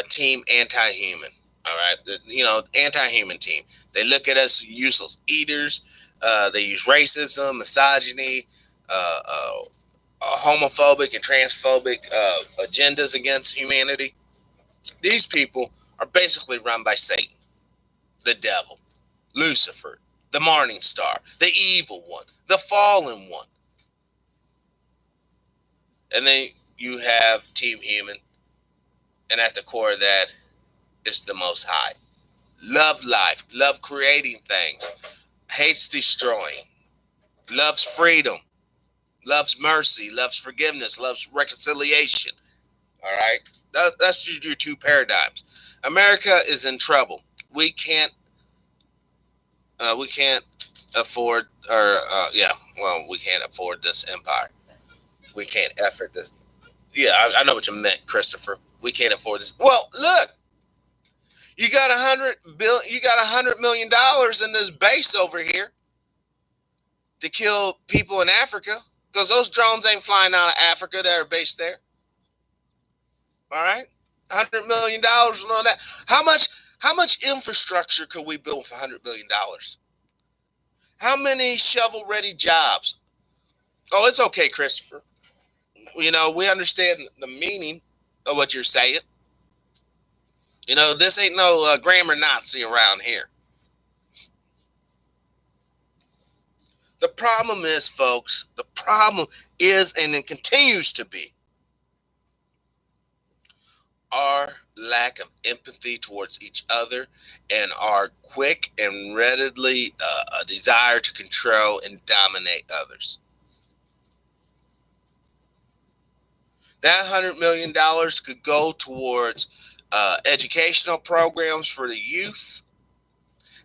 team anti-human, all right, anti-human team, they look at us useless eaters. They use racism, misogyny, homophobic and transphobic agendas against humanity. These people are basically run by Satan, the devil, Lucifer, the morning star, the evil one, the fallen one. And then you have Team Human, and at the core of that is the Most High. Love life, love creating things, hates destroying, loves freedom, loves mercy, loves forgiveness, loves reconciliation. All right? That's your 2 paradigms. America is in trouble. We can't afford, we can't afford this empire. We can't afford this. Yeah, I know what you meant, Christopher. We can't afford this. Well, look, you got $100 million in this base over here to kill people in Africa, because those drones ain't flying out of Africa that are based there. All right, $100 million and all that. How much infrastructure could we build for $100 million? How many shovel-ready jobs? Oh, it's okay, Christopher. We understand the meaning of what you're saying. This ain't no grammar Nazi around here. The problem is, folks, the problem is, and it continues to be, our lack of empathy towards each other and our quick and readily desire to control and dominate others. That $100 million could go towards educational programs for the youth.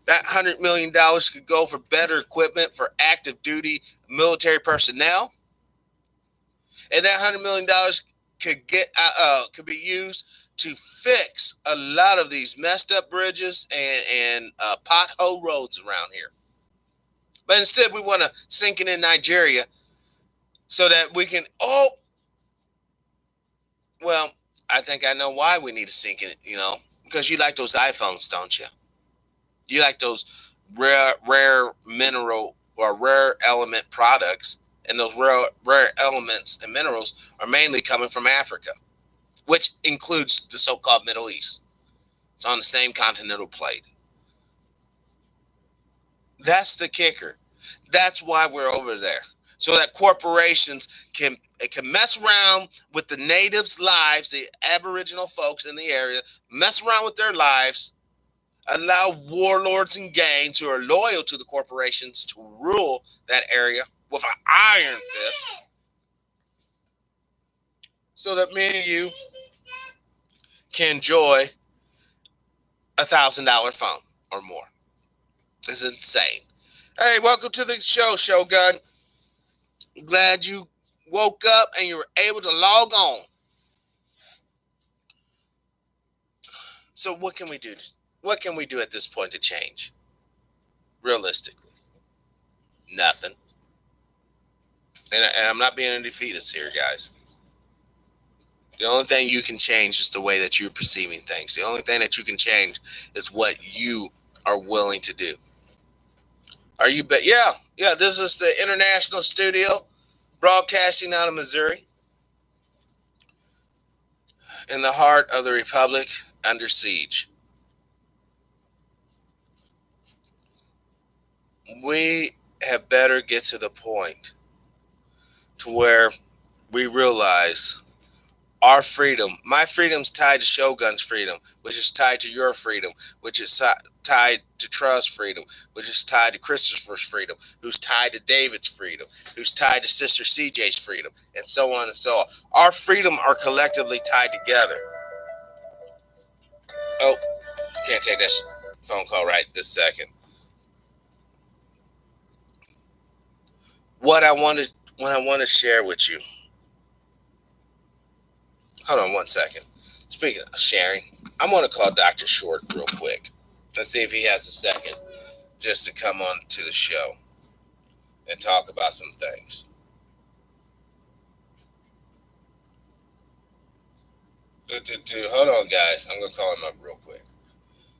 That $100 million could go for better equipment for active duty military personnel. And that $100 million could be used to fix a lot of these messed up bridges and pothole roads around here. But instead, we want to sink it in Nigeria so that we can. Well, I think I know why we need to sink it. Because you like those iPhones, don't you? You like those rare mineral or rare element products, and those rare elements and minerals are mainly coming from Africa, which includes the so-called Middle East. It's on the same continental plate. That's the kicker. That's why we're over there. So that corporations can mess around with the natives' lives, the Aboriginal folks in the area, mess around with their lives, allow warlords and gangs who are loyal to the corporations to rule that area with an iron fist, so that me and you can enjoy $1,000 phone or more. It's insane. Hey, welcome to the show, Shogun. Glad you woke up and you were able to log on. So what can we do? What can we do at this point to change? Realistically, nothing. And I'm not being a defeatist here, guys. The only thing you can change is the way that you're perceiving things. The only thing that you can change is what you are willing to do. Are you? Yeah. This is the international studio broadcasting out of Missouri, in the heart of the Republic, under siege. We have better get to the point to where we realize our freedom, my freedom's tied to Shogun's freedom, which is tied to your freedom, which is tied to Trust's freedom, which is tied to Christopher's freedom, who's tied to David's freedom, who's tied to Sister CJ's freedom, and so on and so on. Our freedom are collectively tied together. Oh, can't take this phone call right this second. What I want to share with you. Hold on one second. Speaking of sharing, I'm going to call Dr. Short real quick. Let's see if he has a second just to come on to the show and talk about some things. Hold on, guys. I'm going to call him up real quick.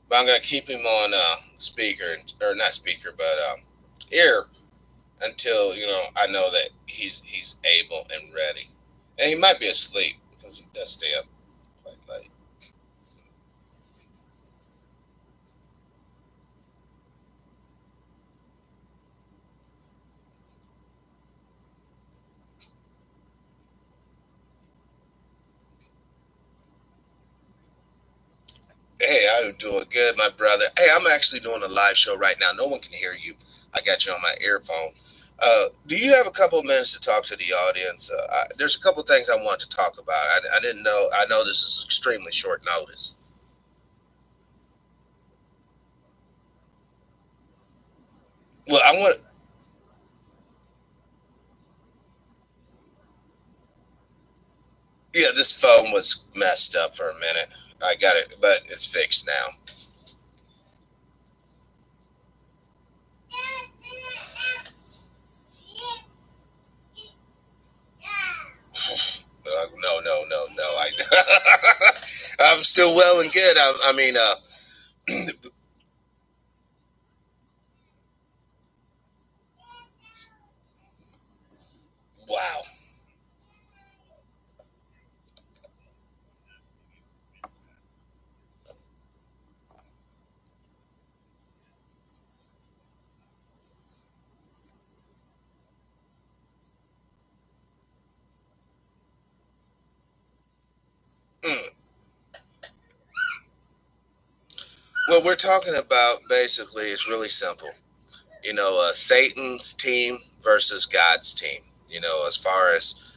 But I'm going to keep him on speaker, or not speaker, but ear until, I know that he's able and ready. And he might be asleep because he does stay up quite late. Hey, I'm doing good, my brother. Hey, I'm actually doing a live show right now. No one can hear you. I got you on my earphone. Do you have a couple of minutes to talk to the audience? There's a couple of things I want to talk about. I didn't know. I know this is extremely short notice. Well, I want. Yeah, this phone was messed up for a minute. I got it, but it's fixed now. No. I'm still well and good. I mean, wow. Mm. What we're talking about basically is really simple. Satan's team versus God's team. As far as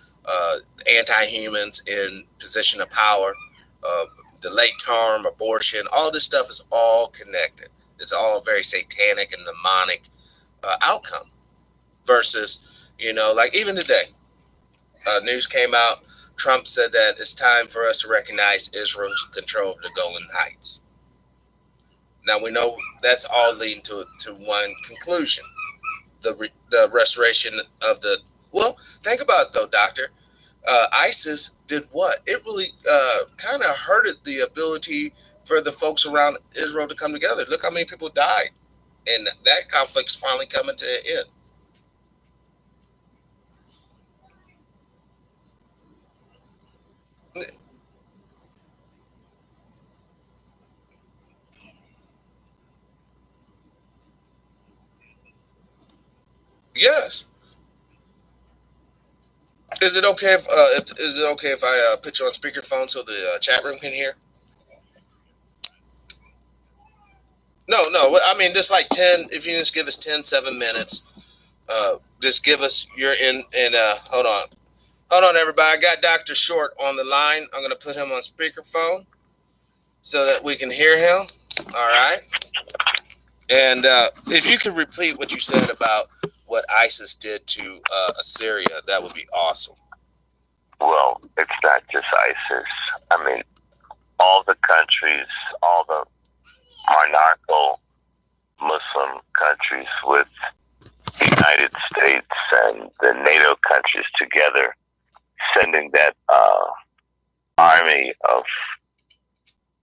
anti-humans in position of power, uh, the late term, abortion, all this stuff is all connected. It's all very satanic and demonic outcome. Versus, like even today, news came out. Trump said that it's time for us to recognize Israel's control of the Golan Heights. Now we know that's all leading to one conclusion: the restoration of the. Well, think about it though, Doctor. ISIS did what? It really kind of hurted the ability for the folks around Israel to come together. Look how many people died, and that conflict's finally coming to an end. Yes. Is it okay if I put you on speakerphone so the chat room can hear? No. I mean, just like 10. If you just give us 7 minutes, just give us your in. And hold on, everybody. I got Dr. Short on the line. I'm gonna put him on speakerphone so that we can hear him. All right. And if you could repeat what you said about what ISIS did to Assyria, that would be awesome. Well, it's not just ISIS. I mean, all the countries, all the monarchical Muslim countries with the United States and the NATO countries together, sending that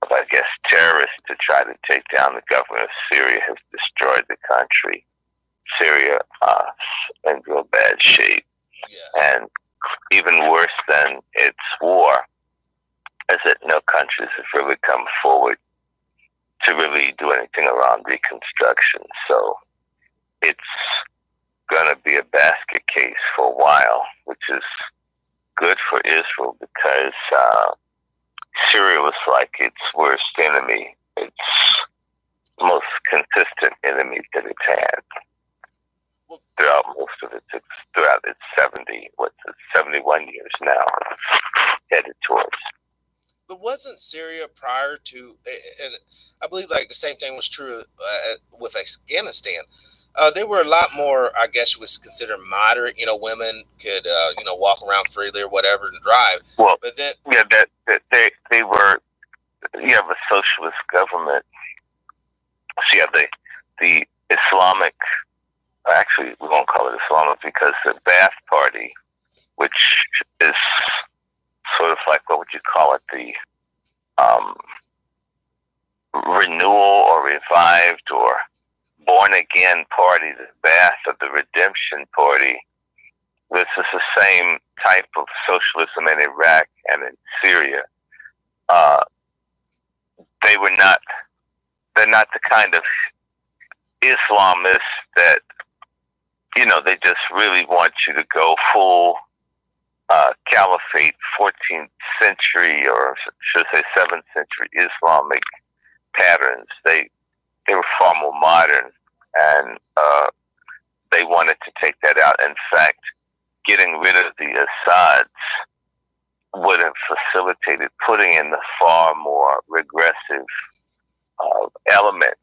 I guess, terrorists to try to take down the government of Syria has destroyed the country. Syria in real bad shape. Yeah. And even worse than its war is that no countries have really come forward to really do anything around reconstruction. So it's going to be a basket case for a while, which is good for Israel because Syria was like its worst enemy, its most consistent enemy that it's had throughout throughout its 71 years now headed towards. But wasn't Syria prior to, and I believe like the same thing was true with Afghanistan. They were a lot more, I guess you would consider moderate. Women could, walk around freely or whatever and drive. Well, but then, yeah, that they were. You have a socialist government. So you have the Islamic. Actually, we won't call it Islamic because the Ba'ath Party, which is sort of like, what would you call it, the renewal or revived or born again party, the Ba'ath of the Redemption Party. This is the same type of socialism in Iraq and in Syria. They're not the kind of Islamists that, they just really want you to go full caliphate, 14th century, or should I say 7th century Islamic patterns. They were far more modern, and they wanted to take that out. In fact, getting rid of the Assads would have facilitated putting in the far more regressive element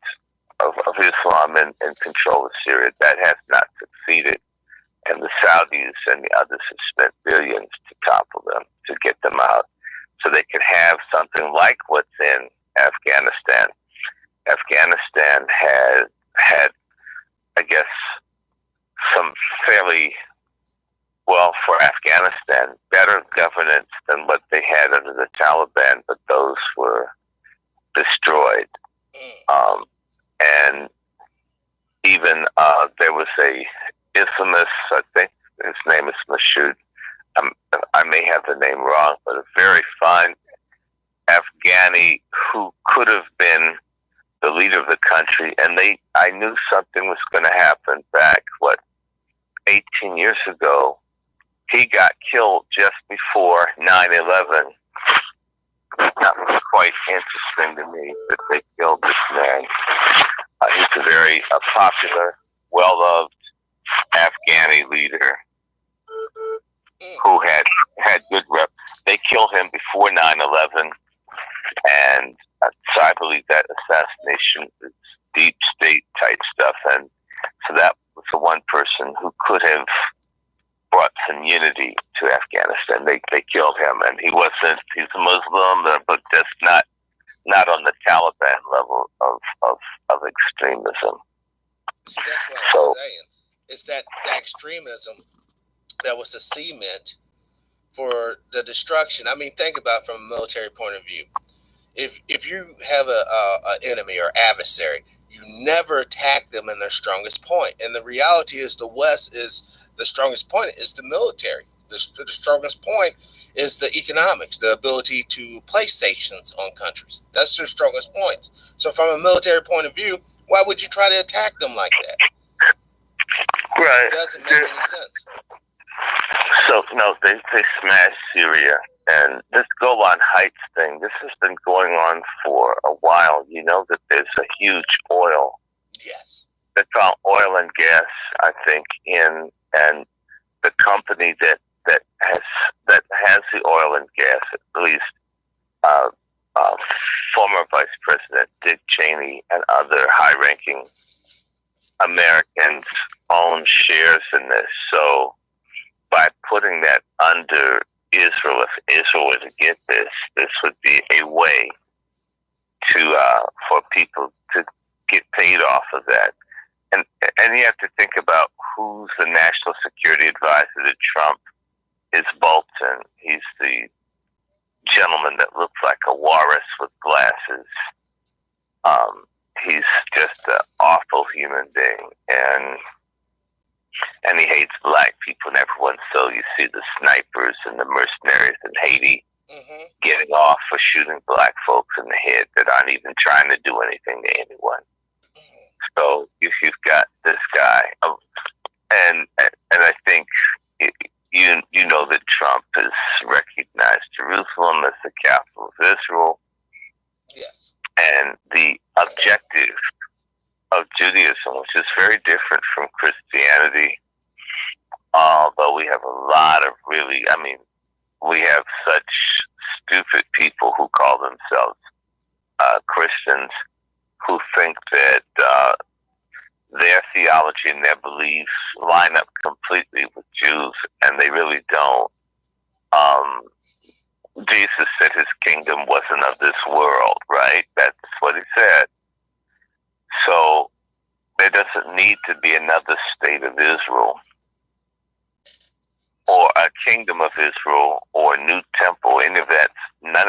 of Islam in control of Syria. That has not succeeded. And the Saudis and the others have spent billions to topple them, to get them out, so they could have something like what's in Afghanistan. Afghanistan had, I guess, some fairly, well, for Afghanistan, better governance than what they had under the Taliban, but those were destroyed. And even there was a Islamist, I think his name is Mashoud. I may have the name wrong, but a very fine Afghani who could have been the leader of the country. And I knew something was going to happen back, 18 years ago. He got killed just before 9/11. That was quite interesting to me that they killed this man. He's a very popular, well-loved Afghani leader who had good rep. They killed him before 9/11, and so I believe that assassination is deep state type stuff, and so that was the one person who could have brought some unity to Afghanistan. They killed him, and he's a Muslim, but just not on the Taliban level of extremism. See, that's what I'm saying. It's that extremism that was the cement for the destruction. I mean, think about it from a military point of view. If you have a enemy or adversary, you never attack them in their strongest point. And the reality is, the West is the strongest point is the military. The strongest point is the economics, the ability to place sanctions on countries. That's their strongest points. So from a military point of view, why would you try to attack them like that? Right. It doesn't make any sense. So, no, they smashed Syria. And this Golan Heights thing, this has been going on for a while. You know that there's a huge oil. Yes. They found oil and gas, I think, and the company that has the oil and gas, at least former Vice President Dick Cheney and other high-ranking Americans own shares in this. So by putting that under Israel, if Israel were to get this would be a way to for people to get paid off of that. And you have to think about who's the national security advisor to Trump. Is Bolton. He's the gentleman that looks like a walrus with glasses. He's just an awful human being, and he hates black people and everyone. So you see the snipers and the mercenaries in Haiti getting off for shooting black folks in the head that aren't even trying to do anything to anyone. So you've got this guy, and I think you know that Trump has recognized Jerusalem as the capital of Israel. Yes. And the objective of Judaism, which is very different from Christianity, although we have a lot of we have such stupid people who call themselves Christians who think that their theology and their beliefs line up completely with Jews, and they really don't. Jesus said his kingdom wasn't of this world, right? That's what he said. So there doesn't need to be another state of Israel or a kingdom of Israel or a new temple. None of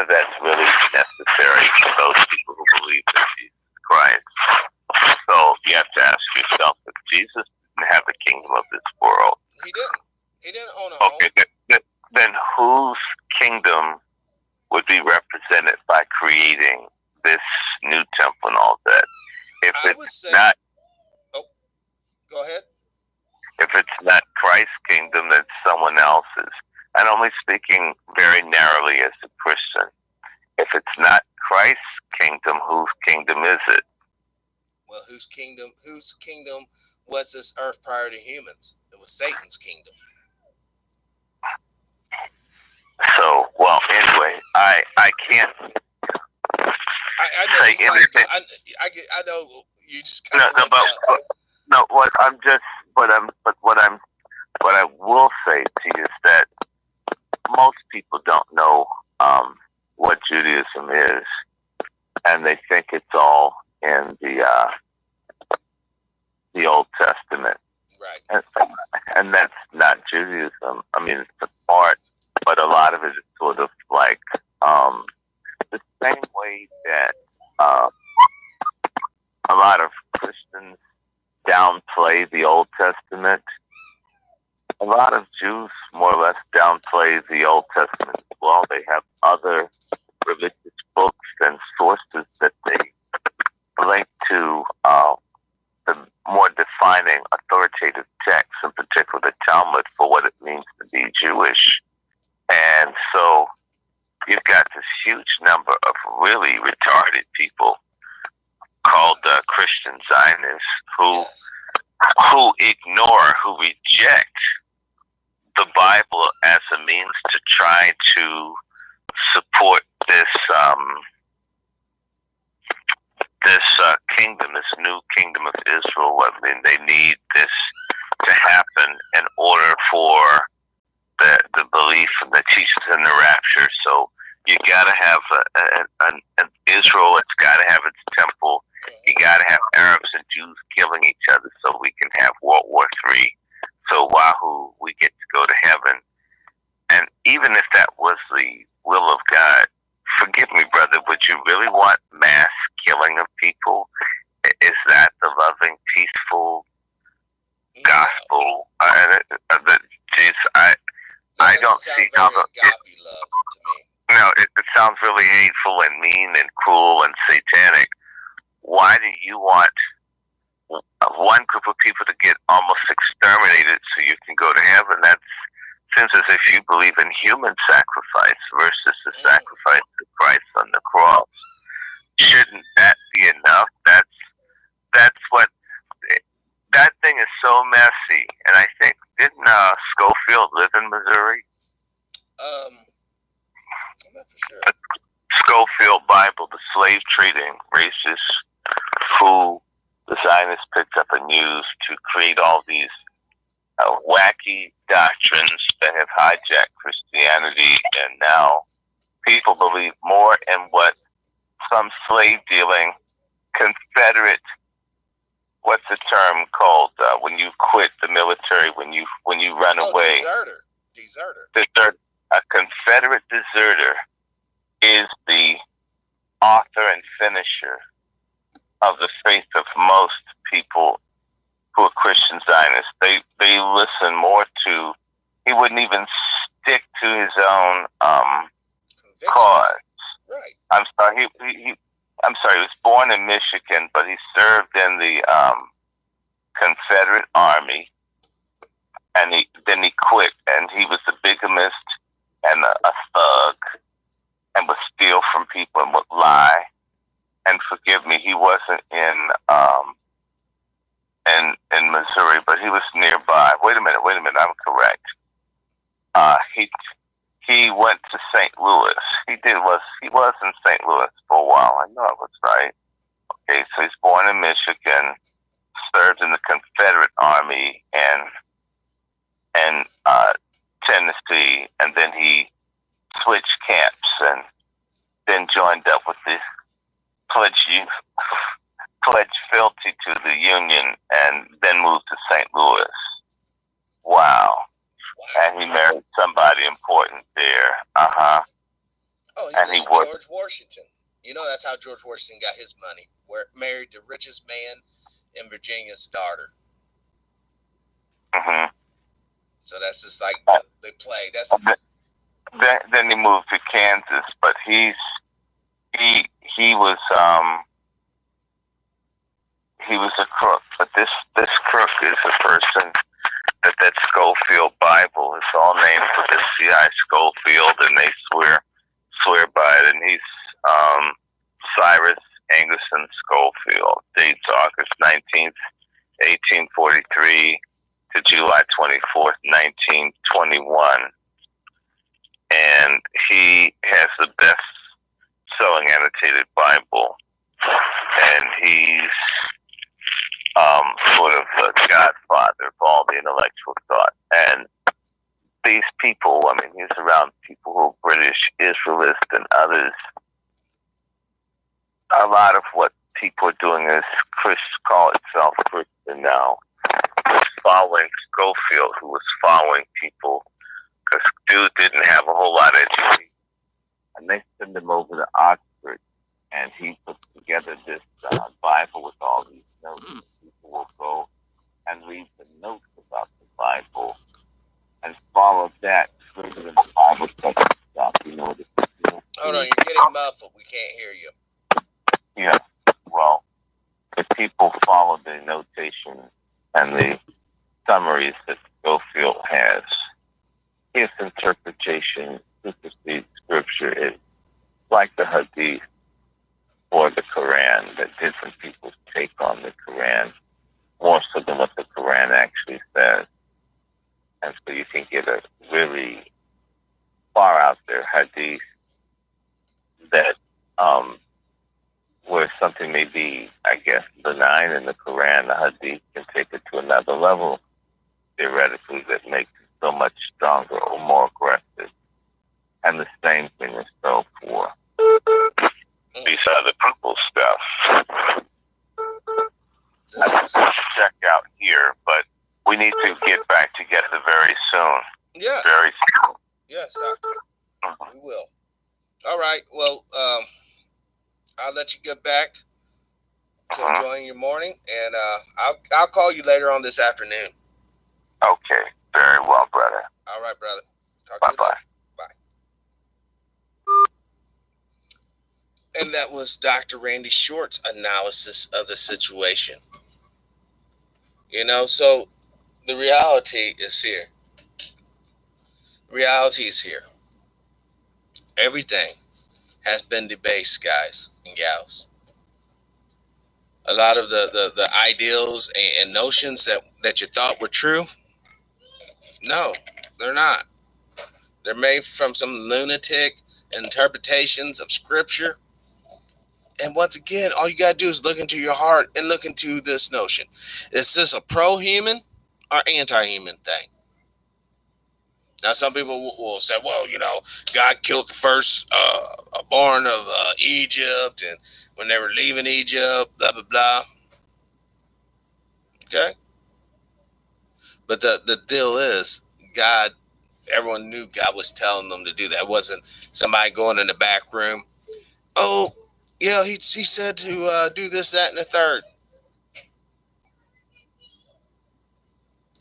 that's really necessary for those people who believe in Jesus Christ. So you have to ask yourself, if Jesus didn't have the kingdom of this world, he didn't own a home. Okay, then whose kingdom would be represented by creating this new temple and all that? If it's not, go ahead. If it's not Christ's kingdom, then someone else's. And only speaking very narrowly as a Christian. If it's not Christ's kingdom, whose kingdom is it? Well, whose kingdom was this earth prior to humans? It was Satan's kingdom. So, well, anyway, I can't I say anything. I know you just kind of what I will say to you is that most people don't know what Judaism is, and they think it's all in the Old Testament, right? And that's not Judaism. I mean, it's a part, but a lot of it is sort of like the same way that a lot of Christians downplay the Old Testament. A lot of Jews more or less downplay the Old Testament as well. They have other religious books and sources that they link to the more defining authoritative texts, in particular the Talmud, for what it means to be Jewish. And so you've got this huge number of really retarded people called Christian Zionists who ignore, who reject the Bible as a means to try to support this kingdom, this new kingdom of Israel. I mean, they need this to happen in order for the belief and the teachings in the rapture. So you got to have an Israel. It's got to have its temple. You got to have Arabs and Jews killing each other so we can have World War III. So wahoo, we get to go to heaven. And even if that was the will of God, forgive me, brother, would you really want mass killing of people? Is that the loving, peaceful gospel? I don't see how love to me. No, it sounds really hateful and mean and cruel and satanic. Why do you want one group of people to get almost exterminated so you can go to heaven? That seems as if you believe in human sacrifice versus the sacrifice of Christ on the cross. Shouldn't that be enough? That's what that thing is so messy. And I think didn't Schofield live in Missouri? I'm not for sure. Schofield Bible, the slave trading racists who the Zionists picked up and used to create all these wacky doctrines that have hijacked Christianity, and now people believe more in what some slave dealing Confederate, what's the term called when you quit the military, when you run away? Deserter. A Confederate deserter is the author and finisher of the faith of most people who are Christian Zionists. They listen more to, he wouldn't even stick to his own cause. Right. I'm sorry, he was born in Michigan, but he served in the Confederate Army, and then he quit, and he was a bigamist and a thug, and would steal from people and would lie. And forgive me, he wasn't in Missouri, but he was nearby. Wait a minute, I'm correct. He went to St. Louis. He was in St. Louis for a while. I know I was right. Okay, so he's born in Michigan, served in the Confederate Army and Tennessee, and then he switched camps and then joined up with the pledged fealty to the Union, and then moved to St. Louis. Wow. And he married somebody important there. Oh, and he was George Washington. You know, that's how George Washington got his money. Where married the richest man in Virginia's daughter. Mm-hmm. So that's just like they play. Then he moved to Kansas, but he was a crook. But this crook is a person that Schofield Bible is all named for this C.I. Schofield, and they swear by it. And he's Cyrus Angerson Schofield. Dates August 19th, 1843 to July 24th, 1921. And he has the best-selling annotated Bible. And he's sort of the godfather of all the intellectual thought. And these people, I mean, he's around people who are British, Israelists, and others. A lot of what people are doing is call itself Christian now. Was following Schofield, who was following people, because dude didn't have a whole lot of education. And they send him over to Oxford, and he put together this Bible with all these notes. People will go and read the notes about the Bible and follow that further than the Bible stuff. You know, hold on, you're getting muffled. We can't hear you. Yeah, well, if people follow the notation and the summaries that Schofield has, his interpretation supersedes scripture. It's like the Hadith or the Quran, that different people take on the Quran more so than what the Quran actually says. And so you can get a really far out there Hadith that where something may be, I guess, benign in the Quran, the Hadith can take it to another level, theoretically, that makes it so much stronger or more aggressive. And the same thing is so for these other people's stuff. I have to check out here, but we need to get back together very soon. Yes. Very soon. Yes, Doctor. We will. All right. Well, I'll let you get back to enjoying your morning, and I'll call you later on this afternoon. Okay. Very well, brother. All right, brother. Talk to you Bye-bye. later. Bye. And that was Dr. Randy Short's analysis of the situation. You know, so the reality is here. Reality is here. Everything has been debased, guys and gals. A lot of the ideals and notions that you thought were true, no, they're not. They're made from some lunatic interpretations of scripture. And once again, all you got to do is look into your heart and look into this notion. Is this a pro-human or anti-human thing? Now, some people will say, well, you know, God killed the first born of Egypt, and when they were leaving Egypt, blah, blah, blah. Okay? But the deal is, God Everyone knew God was telling them to do that. It wasn't somebody going in the back room. Oh, yeah, he said to do this, that, and the third.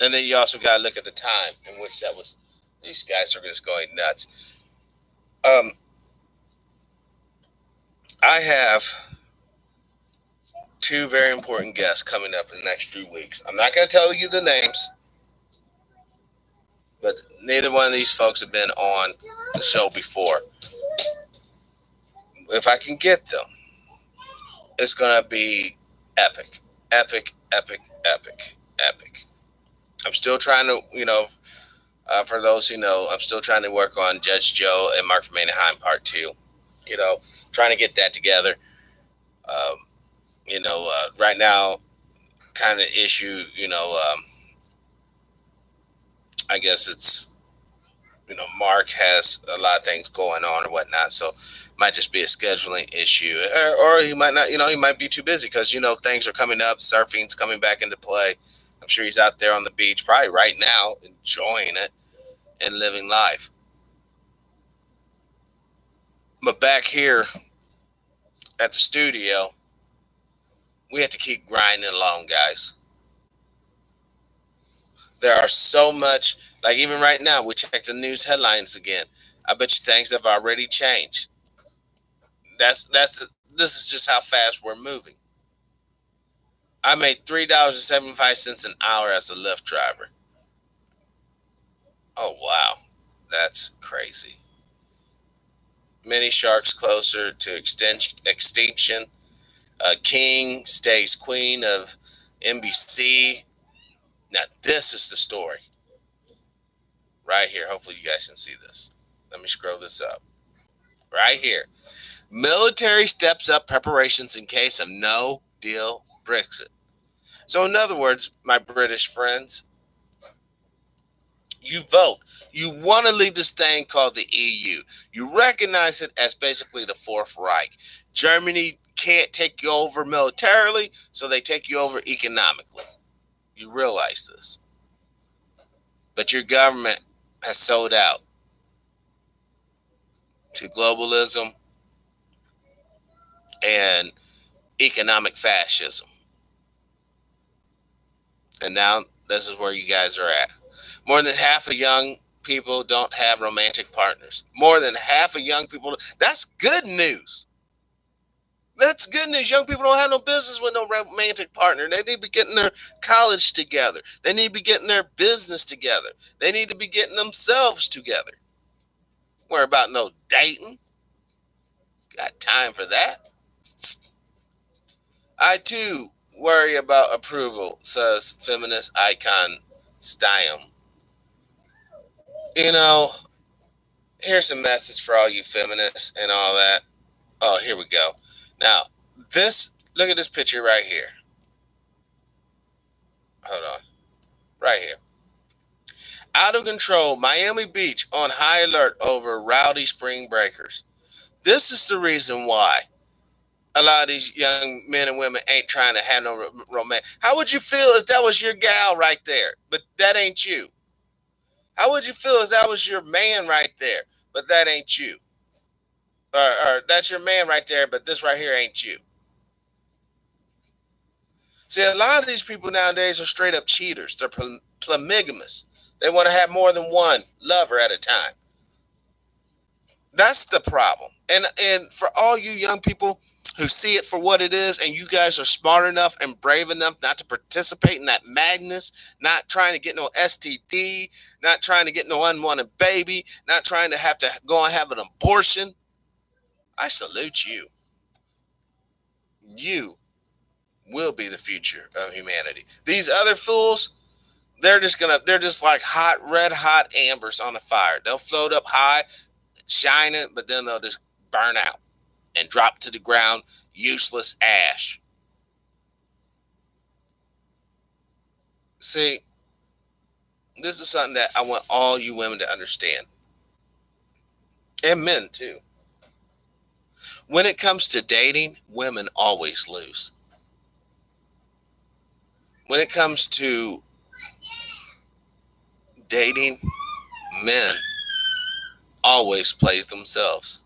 And then you also got to look at the time in which that was. These guys are just going nuts. I have two very important guests coming up in the next few weeks. I'm not going to tell you the names, but neither one of these folks have been on the show before. If I can get them, it's going to be epic, epic, epic, epic, epic. I'm still trying to, for those who know, I'm still trying to work on Judge Joe and Mark from Anaheim Part 2. Trying to get that together. Right now, kind of issue, I guess it's, Mark has a lot of things going on or whatnot. So might just be a scheduling issue, or he might not, he might be too busy because, things are coming up. Surfing's coming back into play. I'm sure he's out there on the beach probably right now enjoying it and living life. But back here at the studio, we have to keep grinding along, guys. There are so much, like even right now, we check the news headlines again. I bet you things have already changed. This is just how fast we're moving. I made $3.75 an hour as a Lyft driver. Oh wow, that's crazy. Many sharks closer to extinction. King stays queen of NBC. Now this is the story right here. Hopefully you guys can see this. Let me scroll this up. Right here. Military steps up preparations in case of no deal Brexit. So in other words, my British friends, you vote. You want to leave this thing called the EU. You recognize it as basically the Fourth Reich. Germany can't take you over militarily, so they take you over economically. You realize this. But your government has sold out to globalism and economic fascism. And now this is where you guys are at. More than half of young people don't have romantic partners. More than half of young people. That's good news. That's good news. Young people don't have no business with no romantic partner. They need to be getting their college together. They need to be getting their business together. They need to be getting themselves together. Worry about no dating. Got time for that. I too worry about approval, says feminist icon Stiam. Here's a message for all you feminists and all that. Oh, here we go. Now, look at this picture right here. Hold on. Right here. Out of control, Miami Beach on high alert over rowdy spring breakers. This is the reason why a lot of these young men and women ain't trying to have no romance. How would you feel if that was your gal right there, but that ain't you? How would you feel if that was your man right there, but that ain't you? Or that's your man right there, but this right here ain't you. See, a lot of these people nowadays are straight up cheaters. They're polygamous. They want to have more than one lover at a time. That's the problem. And for all you young people who see it for what it is, and you guys are smart enough and brave enough not to participate in that madness, not trying to get no STD, not trying to get no unwanted baby, not trying to have to go and have an abortion, I salute you. You will be the future of humanity. These other fools, they're just like red hot ambers on a fire. They'll float up high, shining, but then they'll just burn out and drop to the ground, useless ash. See, this is something that I want all you women to understand. And men too. When it comes to dating, women always lose. When it comes to dating, men always play themselves.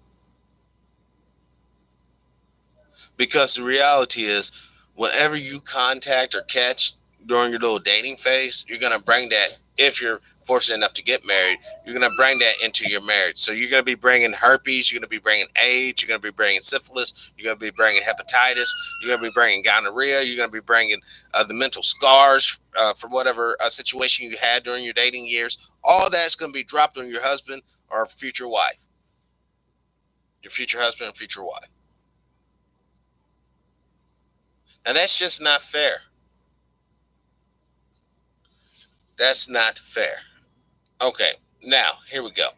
Because the reality is, whatever you contact or catch during your little dating phase, you're going to bring that, if you're fortunate enough to get married, you're going to bring that into your marriage. So you're going to be bringing herpes, you're going to be bringing AIDS, you're going to be bringing syphilis, you're going to be bringing hepatitis, you're going to be bringing gonorrhea, you're going to be bringing the mental scars from whatever situation you had during your dating years. All that's going to be dropped on your husband or future wife. Your future husband and future wife. And that's just not fair. That's not fair. Okay, now, here we go.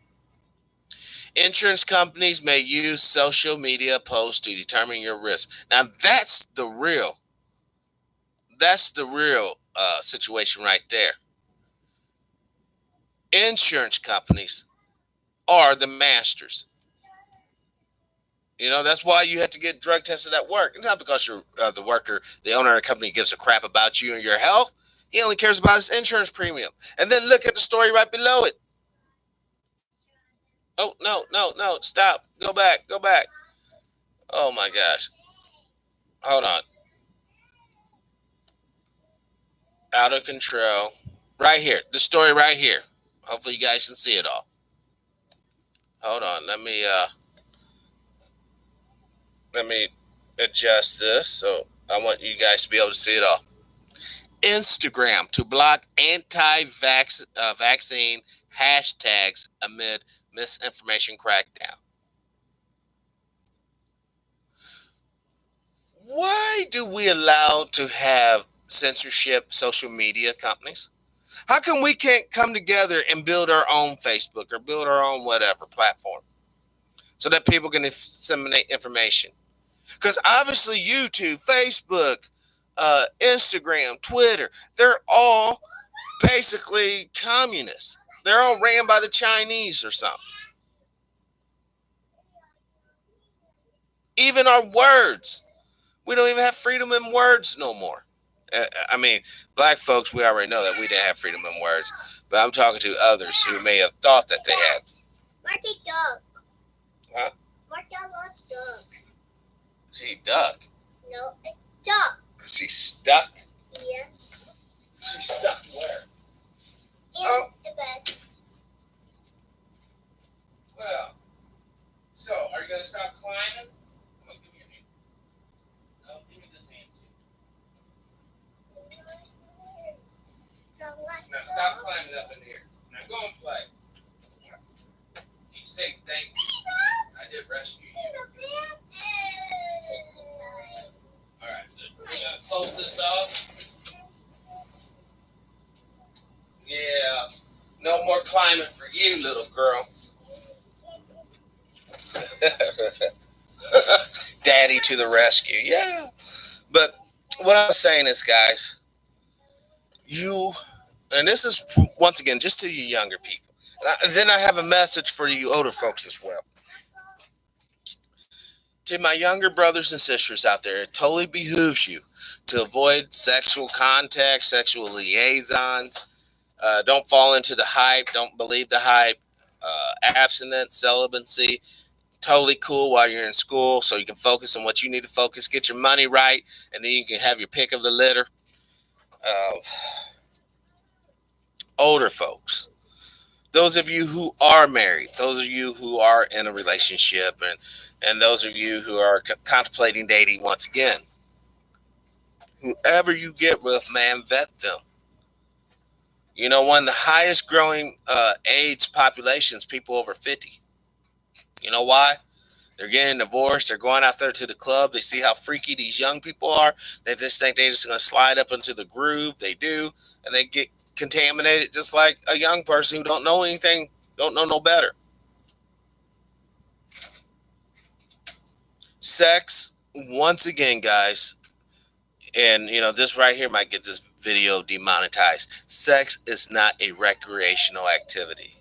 Insurance companies may use social media posts to determine your risk. Now, that's the real situation right there. Insurance companies are the masters. You know, that's why you have to get drug tested at work. It's not because you're the worker, the owner of the company gives a crap about you and your health. He only cares about his insurance premium. And then look at the story right below it. Oh, no, stop. Go back. Oh my gosh. Hold on. Out of control. Right here. The story right here. Hopefully you guys can see it all. Hold on. Let me adjust this so I want you guys to be able to see it all. Instagram to block anti-vaccine hashtags amid misinformation crackdown. Why do we allow to have censorship social media companies? How come we can't come together and build our own Facebook or build our own whatever platform so that people can disseminate information? Because obviously YouTube, Facebook, Instagram, Twitter, they're all basically communists. They're all ran by the Chinese or something. Even our words. We don't even have freedom in words no more. I mean, black folks, we already know that we didn't have freedom in words. But I'm talking to others who may have thought that they had. Where's the dog? Huh? Where's the dog? She duck. No, it's dog. She's stuck. Yeah. She's stuck where? In the bed. Well, so are you going to stop climbing? Come on, give me your hand. No, give me this hand. Now stop climbing up in here. Now go and play. You say thank you. I did rescue you. All right, we're going to close this off. Yeah, no more climbing for you, little girl. Daddy to the rescue. Yeah. But what I'm saying is, guys, and this is once again just to you younger people. And then I have a message for you older folks as well. To my younger brothers and sisters out there, it totally behooves you to avoid sexual contact, sexual liaisons. Don't fall into the hype. Don't believe the hype. Abstinence, celibacy. Totally cool while you're in school so you can focus on what you need to focus. Get your money right, and then you can have your pick of the litter. Older folks. Those of you who are married, those of you who are in a relationship, and those of you who are contemplating dating once again, whoever you get with, man, vet them. You know, one of the highest growing AIDS populations, people over 50. You know why? They're getting divorced. They're going out there to the club. They see how freaky these young people are. They just think they're just going to slide up into the groove. They do, and they get contaminated just like a young person who don't know anything, don't know no better. Sex, once again, guys, and you know, this right here might get this video demonetized. Sex is not a recreational activity.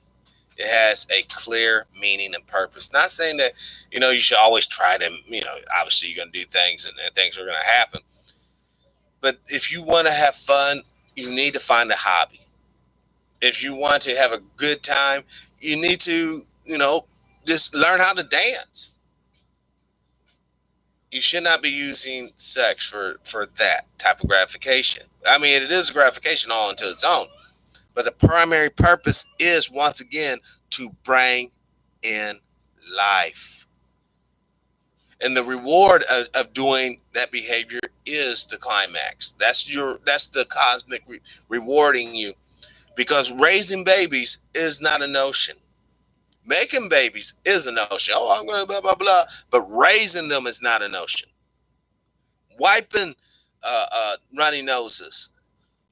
It has a clear meaning and purpose. Not saying that, you know, you should always try to, you know, obviously you're going to do things and things are going to happen. But if you want to have fun, you need to find a hobby. If you want to have a good time, you need to, just learn how to dance. You should not be using sex for that type of gratification. I mean, it is a gratification all into its own, but the primary purpose is, once again, to bring in life. And the reward of doing that behavior is the climax. That's the cosmic rewarding you, because raising babies is not a notion. Making babies is a notion. Oh, I'm going to blah, blah, blah. But raising them is not a notion. Wiping runny noses.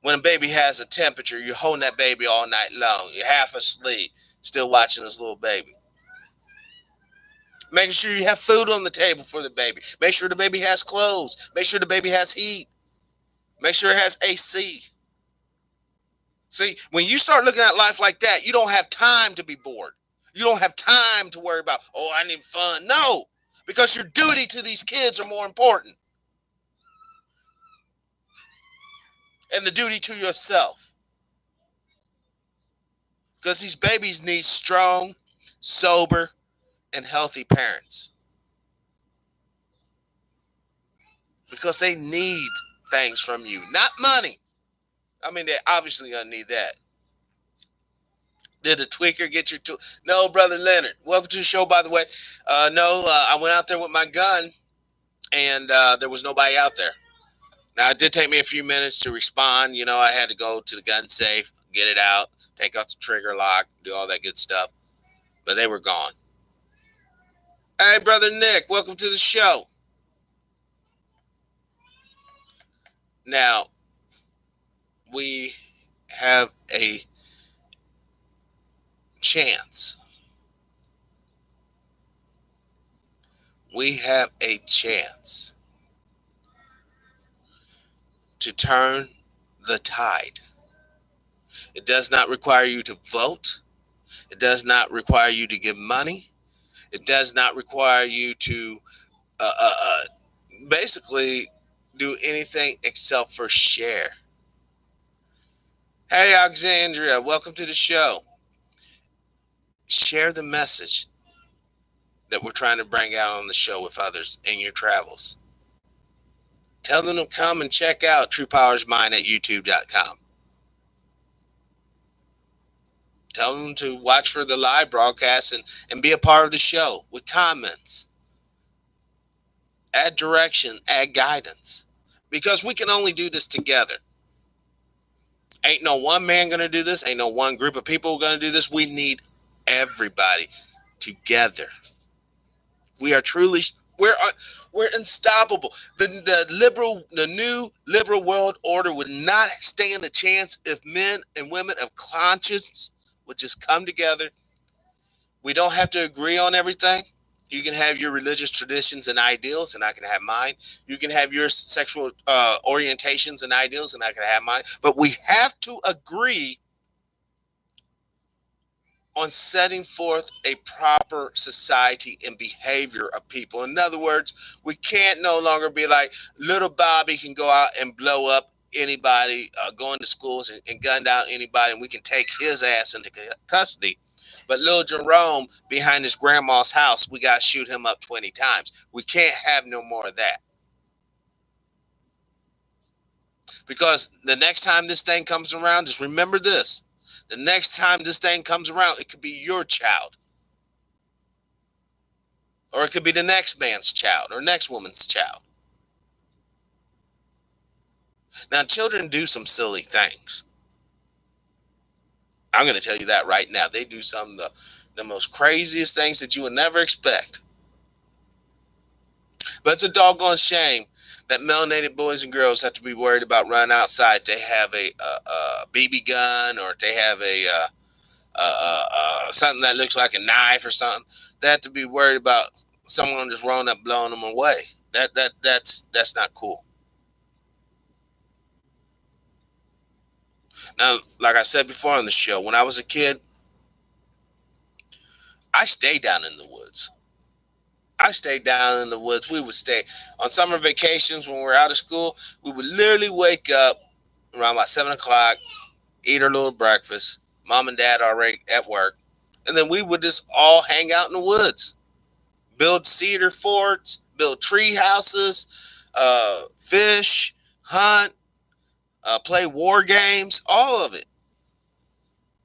When a baby has a temperature, you're holding that baby all night long. You're half asleep, still watching this little baby. Making sure you have food on the table for the baby. Make sure the baby has clothes. Make sure the baby has heat. Make sure it has AC. See, when you start looking at life like that, you don't have time to be bored. You don't have time to worry about, oh, I need fun. No, because your duty to these kids are more important. And the duty to yourself. Because these babies need strong, sober, and healthy parents. Because they need things from you, not money. I mean, they're obviously going to need that. Did the tweaker get your tool? No, Brother Leonard. Welcome to the show, by the way. I went out there with my gun, and there was nobody out there. Now, it did take me a few minutes to respond. I had to go to the gun safe, get it out, take out the trigger lock, do all that good stuff. But they were gone. Hey, Brother Nick, welcome to the show. Now, we have a chance. We have a chance to turn the tide. It does not require you to vote. It does not require you to give money. It does not require you to basically do anything except for share. Hey, Alexandria, welcome to the show. Share the message that we're trying to bring out on the show with others in your travels. Tell them to come and check out True Power's Mind at youtube.com. Tell them to watch for the live broadcast and be a part of the show with comments. Add direction, add guidance. Because we can only do this together. Ain't no one man going to do this. Ain't no one group of people going to do this. We need everybody together. We are truly, we're unstoppable. The new liberal world order would not stand a chance if men and women of conscience would just come together. We don't have to agree on everything. You can have your religious traditions and ideals, and I can have mine. You can have your sexual orientations and ideals, and I can have mine. But we have to agree on setting forth a proper society and behavior of people. In other words, we can't no longer be like, little Bobby can go out and blow up anybody, go into schools and gun down anybody, and we can take his ass into custody. But little Jerome behind his grandma's house, we got to shoot him up 20 times. We can't have no more of that. Because the next time this thing comes around, just remember this. The next time this thing comes around, it could be your child. Or it could be the next man's child or next woman's child. Now, children do some silly things. I'm going to tell you that right now. They do some of the most craziest things that you would never expect. But it's a doggone shame that melanated boys and girls have to be worried about running outside. They have a BB gun, or they have something that looks like a knife or something. They have to be worried about someone just rolling up, blowing them away. That's not cool. Now, like I said before on the show, when I was a kid, I stayed down in the woods. We would stay on summer vacations when we were out of school. We would literally wake up around about 7 o'clock, eat our little breakfast. Mom and dad already at work. And then we would just all hang out in the woods, build cedar forts, build tree houses, fish, hunt, play war games, all of it.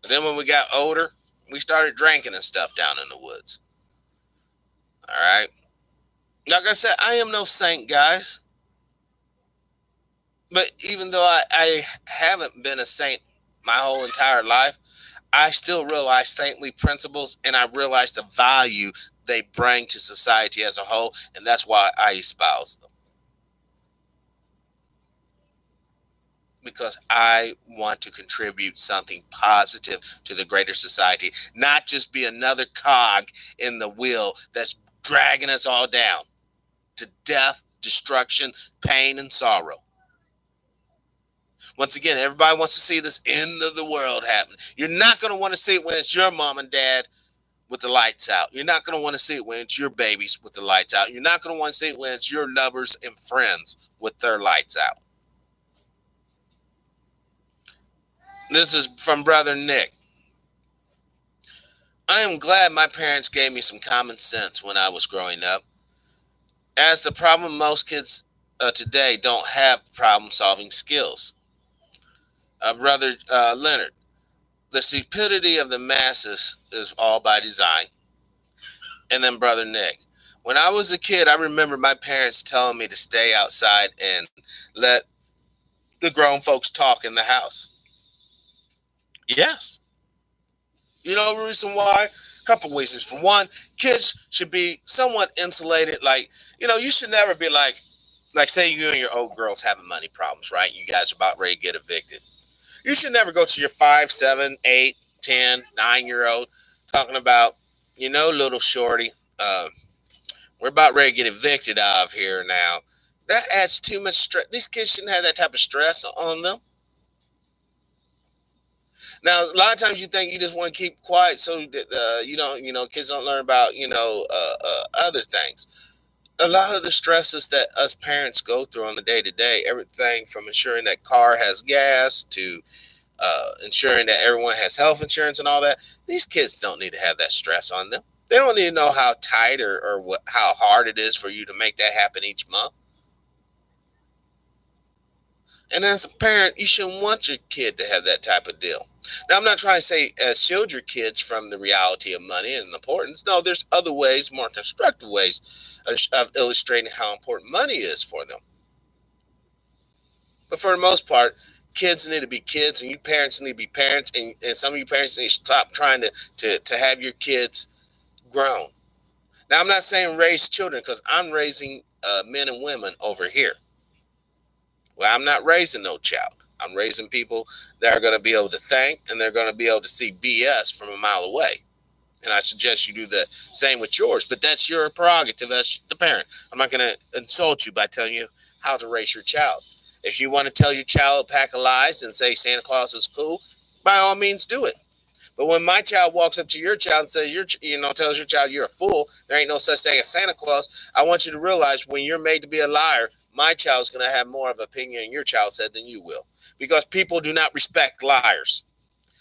And then when we got older, we started drinking and stuff down in the woods. All right. Like I said, I am no saint, guys. But even though I haven't been a saint my whole entire life, I still realize saintly principles, and I realize the value they bring to society as a whole, and that's why I espouse them. Because I want to contribute something positive to the greater society, not just be another cog in the wheel that's dragging us all down to death, destruction, pain, and sorrow. Once again, everybody wants to see this end of the world happen. You're not going to want to see it when it's your mom and dad with the lights out. You're not going to want to see it when it's your babies with the lights out. You're not going to want to see it when it's your lovers and friends with their lights out. This is from Brother Nick. I am glad my parents gave me some common sense when I was growing up, as the problem most kids today don't have problem-solving skills. Brother Leonard, the stupidity of the masses is all by design. And then Brother Nick, when I was a kid, I remember my parents telling me to stay outside and let the grown folks talk in the house. Yes. You know the reason why? A couple reasons. For one, kids should be somewhat insulated. Like, you should never be like say you and your old girl's having money problems, right? You guys are about ready to get evicted. You should never go to your 5, 7, 8, 10, 9-year-old talking about, little shorty, we're about ready to get evicted out of here now. That adds too much stress. These kids shouldn't have that type of stress on them. Now, a lot of times you think you just want to keep quiet so that, kids don't learn about, other things. A lot of the stresses that us parents go through on the day-to-day, everything from ensuring that car has gas to ensuring that everyone has health insurance and all that, these kids don't need to have that stress on them. They don't need to know how tight or how hard it is for you to make that happen each month. And as a parent, you shouldn't want your kid to have that type of deal. Now, I'm not trying to say shield your kids from the reality of money and importance. No, there's other ways, more constructive ways of illustrating how important money is for them. But for the most part, kids need to be kids, and you parents need to be parents, and some of you parents need to stop trying to have your kids grown. Now, I'm not saying raise children, because I'm raising men and women over here. Well, I'm not raising no child. I'm raising people that are going to be able to think, and they're going to be able to see BS from a mile away. And I suggest you do the same with yours, but that's your prerogative as the parent. I'm not going to insult you by telling you how to raise your child. If you want to tell your child a pack of lies and say Santa Claus is cool, by all means do it. But when my child walks up to your child and says, tells your child you're a fool, there ain't no such thing as Santa Claus, I want you to realize when you're made to be a liar, my child's going to have more of an opinion in your child's head than you will. Because people do not respect liars.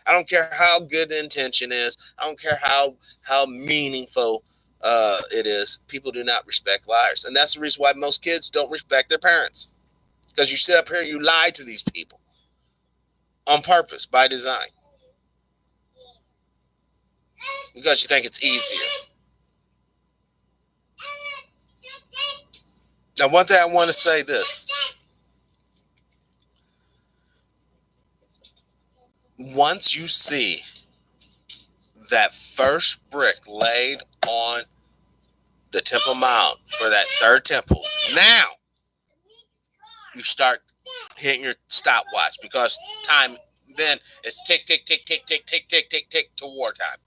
I don't care how good the intention is. I don't care how meaningful it is. People do not respect liars. And that's the reason why most kids don't respect their parents. Because you sit up here and you lie to these people. On purpose, by design. Because you think it's easier. Now, one thing I want to say this. Once you see that first brick laid on the Temple Mount for that third temple, now you start hitting your stopwatch, because time then is tick, tick, tick, tick, tick, tick, tick, tick, tick to wartime.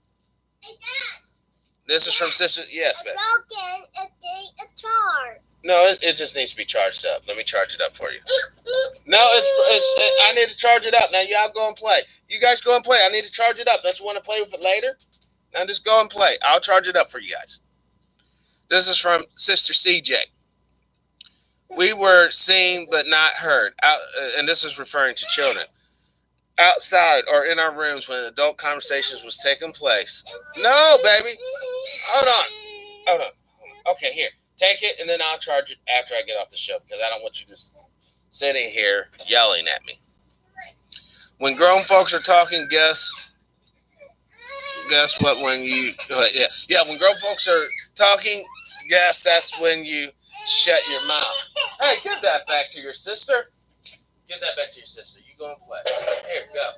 This is from Sister. Yes, babe. No, it just needs to be charged up. Let me charge it up for you. No, I need to charge it up. Now, y'all go and play. You guys go and play. I need to charge it up. Don't you want to play with it later? Now, just go and play. I'll charge it up for you guys. This is from Sister CJ. We were seen but not heard. And this is referring to children. outside or in our rooms when adult conversations was taking place. No, baby. Hold on. Hold on. Okay, here. Take it, and then I'll charge it after I get off the show because I don't want you just sitting here yelling at me. When grown folks are talking, guess what? When grown folks are talking, guess that's when you shut your mouth. Hey, give that back to your sister. Give that back to your sister. You go and play. Here, go.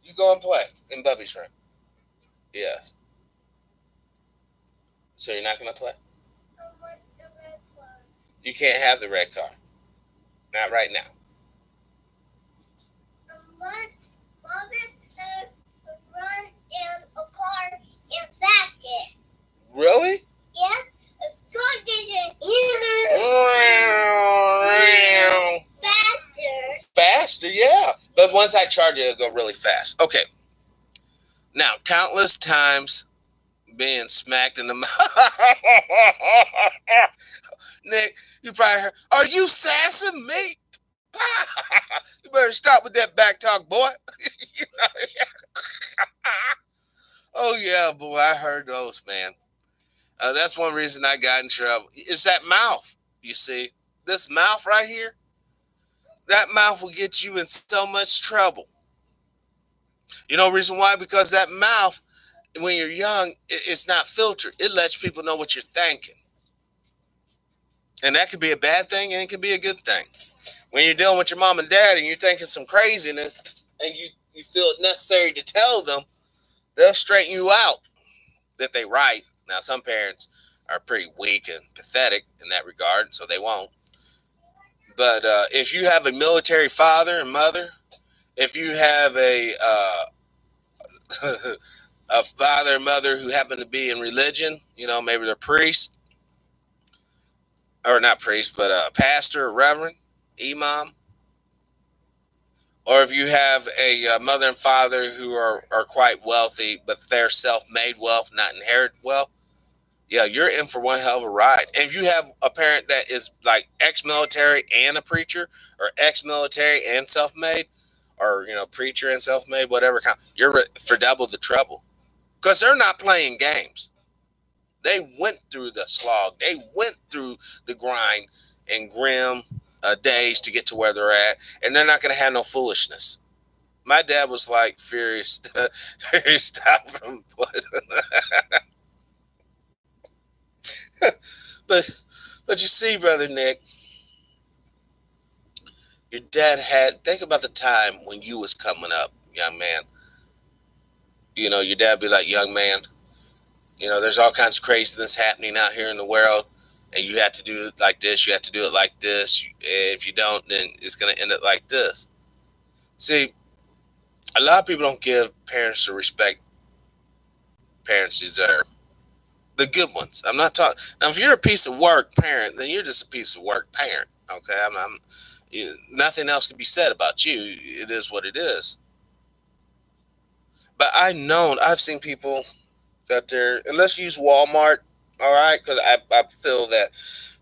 You go and play in Bubby's room. Yes. So you're not going to play? I want the red car. You can't have the red car. Not right now. Mommy run in a car and back it. Really? Yeah? A car didn't faster. Faster, yeah. But once I charge it, it'll go really fast. Okay. Now, countless times being smacked in the mouth. Nick, you probably heard, are you sassing me? You better stop with that back talk, boy. Oh, yeah, boy, I heard those, man. That's one reason I got in trouble. It's that mouth, you see. This mouth right here, that mouth will get you in so much trouble. You know the reason why? Because that mouth, when you're young, it's not filtered. It lets people know what you're thinking. And that could be a bad thing and it can be a good thing. When you're dealing with your mom and dad and you're thinking some craziness and you feel it necessary to tell them, they'll straighten you out that they right. Now, some parents are pretty weak and pathetic in that regard, so they won't. But if you have a military father and mother, if you have a father and mother who happen to be in religion, you know, maybe they're priest, or not priest, but a pastor, a reverend, imam, or if you have a mother and father who are quite wealthy, but they're self-made wealth, not inherited wealth, yeah, you're in for one hell of a ride. And if you have a parent that is like ex-military and a preacher, or ex-military and self-made, or, you know, preacher and self-made, whatever kind, you're for double the trouble. Because they're not playing games. They went through the slog. They went through the grind and grim days to get to where they're at. And they're not going to have no foolishness. My dad was like furious stop from but you see, Brother Nick, your dad think about the time when you was coming up, young man. You know, your dad be like, young man, you know, there's all kinds of craziness happening out here in the world, and you have to do it like this, you have to do it like this. If you don't, then it's going to end up like this. See, a lot of people don't give parents the respect parents deserve. The good ones. I'm not talking. Now, if you're a piece of work parent, then you're just a piece of work parent. Okay, nothing else can be said about you. It is what it is. But I've seen people out there, and let's use Walmart, all right? Because I feel that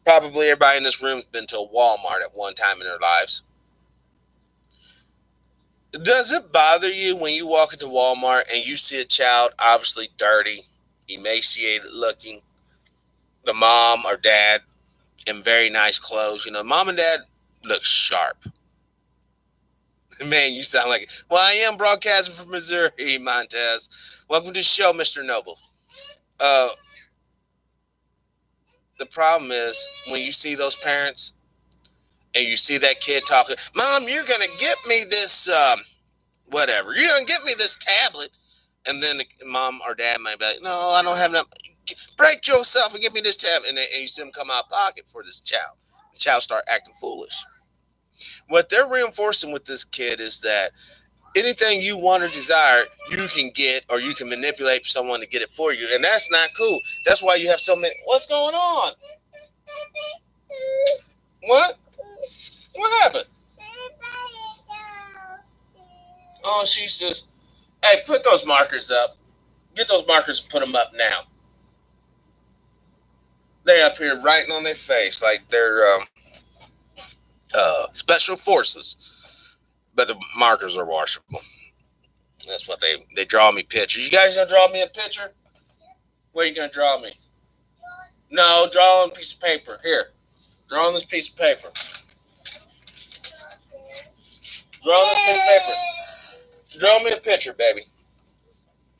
probably everybody in this room has been to a Walmart at one time in their lives. Does it bother you when you walk into Walmart and you see a child obviously dirty, emaciated looking, the mom or dad in very nice clothes? You know, mom and dad look sharp. Man, you sound like it. Well, I am broadcasting from Missouri, Montez. Welcome to the show, Mr. Noble. The problem is when you see those parents and you see that kid talking, Mom, you're going to get me this, whatever. You're going to get me this tablet. And then the mom or dad might be like, no, I don't have enough. Break yourself and give me this tablet. And you see them come out of pocket for this child. The child start acting foolish. What they're reinforcing with this kid is that anything you want or desire, you can get, or you can manipulate someone to get it for you. And that's not cool. That's why you have so many. What's going on? What? What happened? Oh, she's just, hey, put those markers up. Get those markers and put them up now. They up here writing on their face like they're special forces. but the markers are washable. That's what they draw me pictures. You guys gonna draw me a picture? What are you gonna draw me? No, draw on a piece of paper. Here, draw on this piece of paper. Draw on this piece of paper. Draw me a picture, baby.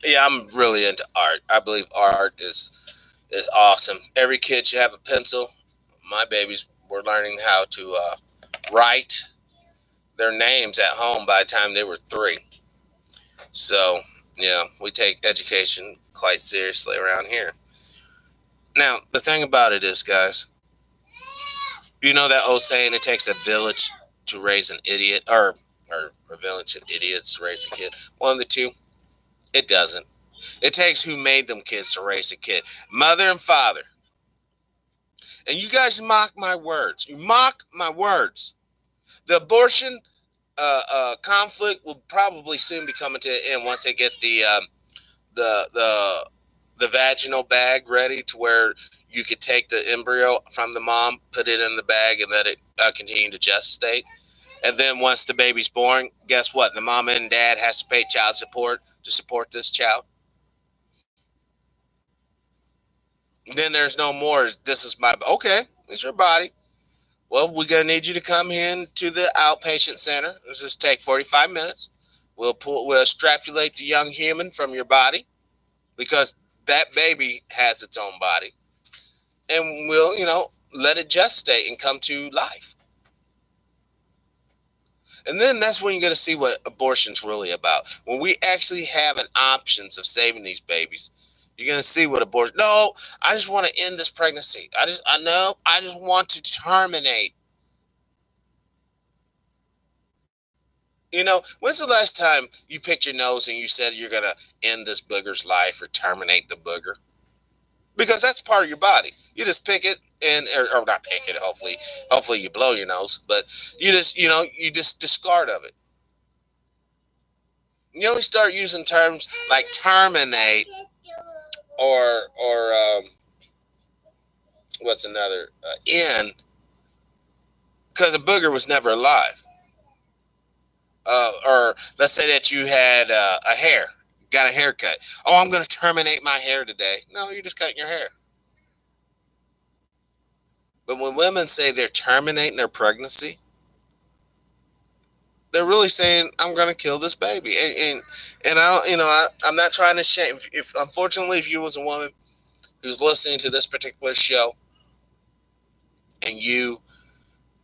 Yeah, I'm really into art. I believe art is awesome. Every kid should have a pencil. My babies were learning how to write their names at home by the time they were 3. So, yeah, we take education quite seriously around here. Now, the thing about it is, guys, you know that old saying, it takes a village to raise an idiot, or a village of idiots to raise a kid? One of the two. It doesn't. It takes who made them kids to raise a kid. Mother and father. And you guys mock my words. You mock my words. The abortion conflict will probably soon be coming to an end once they get the vaginal bag ready to where you could take the embryo from the mom, put it in the bag, and let it continue to gestate. And then once the baby's born, guess what? The mom and dad has to pay child support to support this child. Then there's no more. This is my okay. It's your body. Well, we're gonna need you to come in to the outpatient center. It'll just take 45 minutes. We'll extrapolate the young human from your body, because that baby has its own body, and we'll let it gestate and come to life. And then that's when you're going to see what abortion's really about. When we actually have an options of saving these babies, you're going to see what abortion. No, I just want to end this pregnancy. I just want to terminate. When's the last time you picked your nose and you said you're going to end this booger's life or terminate the booger? Because that's part of your body. You just pick it or not pick it. Hopefully you blow your nose, but you just discard of it. You only start using terms like terminate or what's another end, because a booger was never alive. Or let's say that you had got a haircut. Oh, I'm going to terminate my hair today. No, you're just cutting your hair. But when women say they're terminating their pregnancy, they're really saying, I'm going to kill this baby. And I'm not trying to shame. Unfortunately, if you was a woman who's listening to this particular show and you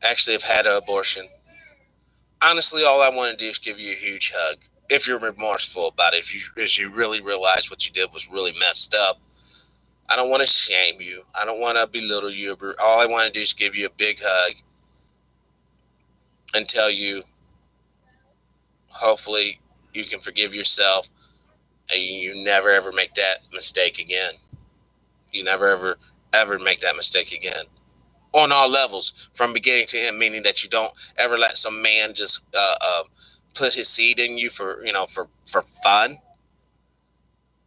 actually have had an abortion, honestly, all I want to do is give you a huge hug. If you're remorseful about it, if you really realize what you did was really messed up, I don't want to shame you. I don't want to belittle you. All I want to do is give you a big hug and tell you, hopefully, you can forgive yourself and you never ever make that mistake again. You never ever make that mistake again. On all levels, from beginning to end, meaning that you don't ever let some man just put his seed in you for fun,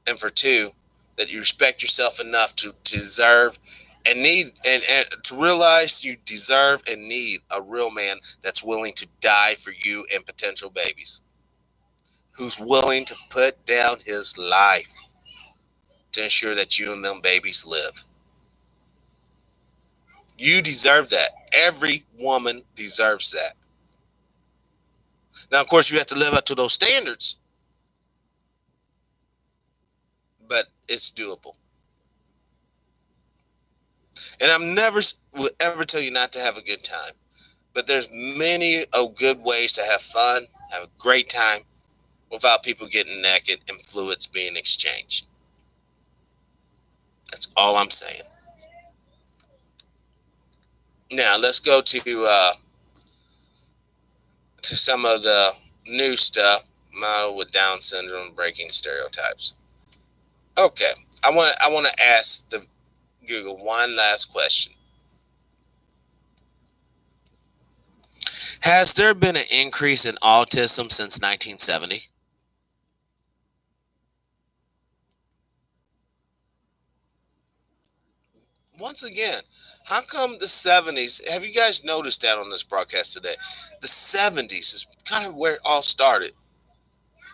and for 2, that you respect yourself enough to deserve and need and to realize you deserve and need a real man that's willing to die for you and potential babies, who's willing to put down his life to ensure that you and them babies live. You deserve that. Every woman deserves that. Now, of course, you have to live up to those standards, but it's doable. And I'm never will ever tell you not to have a good time, but there's many good ways to have fun, have a great time without people getting naked and fluids being exchanged. That's all I'm saying. Now let's go to some of the new stuff with Down syndrome, breaking stereotypes. Okay, I want to ask the Google one last question. Has there been an increase in autism since 1970? Once again, how come the 70s? Have you guys noticed that on this broadcast today? The 70s has kind of where it all started.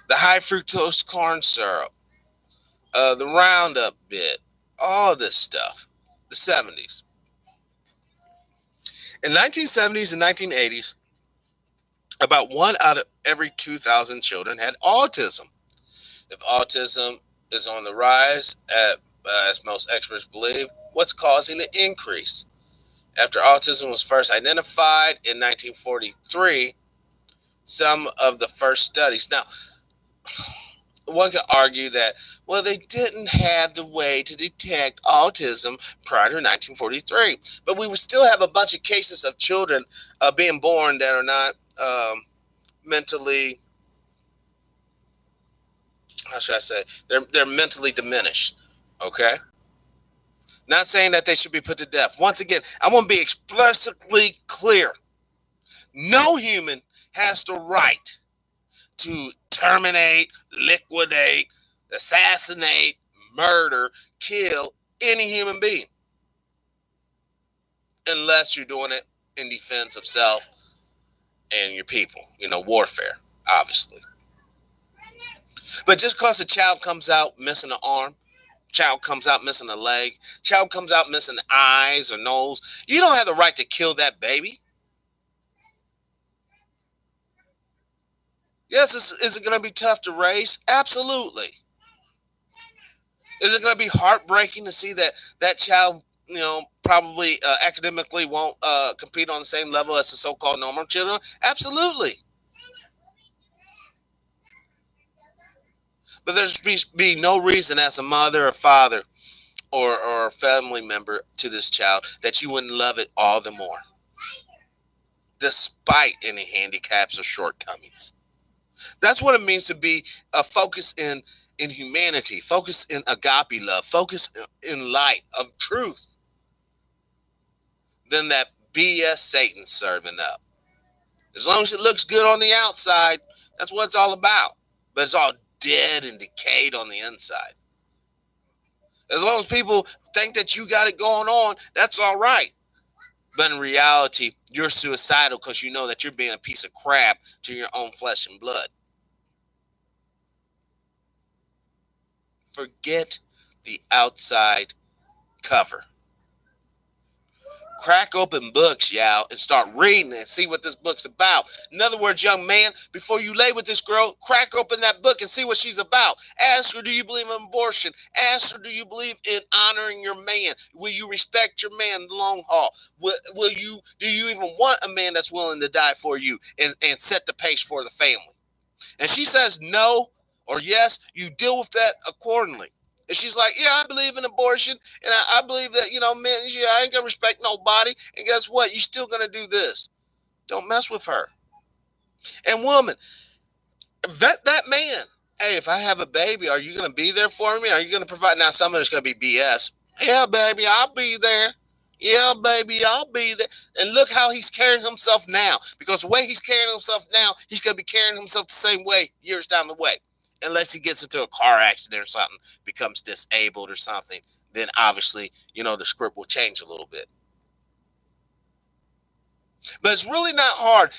The high fructose corn syrup, the Roundup bit, all this stuff. The 70s. In 1970s and 1980s, about 1 out of every 2,000 children had autism. If autism is on the rise, as most experts believe, what's causing the increase? After autism was first identified in 1943, some of the first studies. Now, one could argue that, well, they didn't have the way to detect autism prior to 1943, but we would still have a bunch of cases of children being born that are not mentally, how should I say, they're mentally diminished. Okay, not saying that they should be put to death. Once again, I want to be explicitly clear. No human has the right to terminate, liquidate, assassinate, murder, kill any human being, unless you're doing it in defense of self and your people. Warfare, obviously. But just because a child comes out missing an arm, child comes out missing a leg, child comes out missing eyes or nose, you don't have the right to kill that baby. Yes, is it going to be tough to raise? Absolutely. Is it going to be heartbreaking to see that child, probably academically won't compete on the same level as the so-called normal children? Absolutely. But there's be no reason as a mother or father or a family member to this child that you wouldn't love it all the more, despite any handicaps or shortcomings. That's what it means to be a focus in humanity, focus in agape love, focus in light of truth, than that BS Satan serving up. As long as it looks good on the outside, that's what it's all about. But it's all dead and decayed on the inside. As long as people think that you got it going on, that's all right. But in reality, you're suicidal because you know that you're being a piece of crap to your own flesh and blood. Forget the outside cover. Crack open books, y'all, and start reading and see what this book's about. In other words, young man, before you lay with this girl, crack open that book and see what she's about. Ask her, do you believe in abortion? Ask her, do you believe in honoring your man? Will you respect your man in the long haul? Do you even want a man that's willing to die for you and set the pace for the family? And she says no or yes, you deal with that accordingly. And she's like, yeah, I believe in abortion. And I believe that, men, I ain't going to respect nobody. And guess what? You're still going to do this. Don't mess with her. And woman, vet that man. Hey, if I have a baby, are you going to be there for me? Are you going to provide? Now, some of it's going to be BS. Yeah, baby, I'll be there. Yeah, baby, I'll be there. And look how he's carrying himself now. Because the way he's carrying himself now, he's going to be carrying himself the same way years down the way. Unless he gets into a car accident or something, becomes disabled or something, then obviously, the script will change a little bit. But it's really not hard.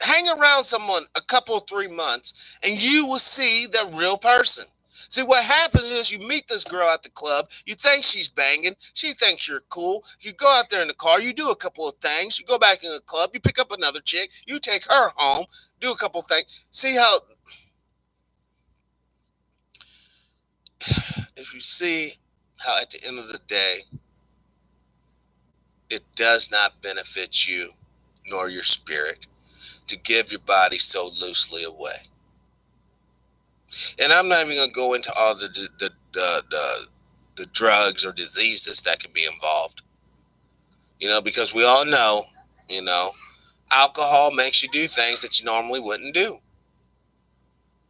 Hang around someone a couple, 3 months, and you will see the real person. See, what happens is you meet this girl at the club. You think she's banging. She thinks you're cool. You go out there in the car. You do a couple of things. You go back in the club. You pick up another chick. You take her home. Do a couple of things. See how... If you see how at the end of the day, it does not benefit you nor your spirit to give your body so loosely away. And I'm not even going to go into all the drugs or diseases that could be involved. Because we all know, alcohol makes you do things that you normally wouldn't do.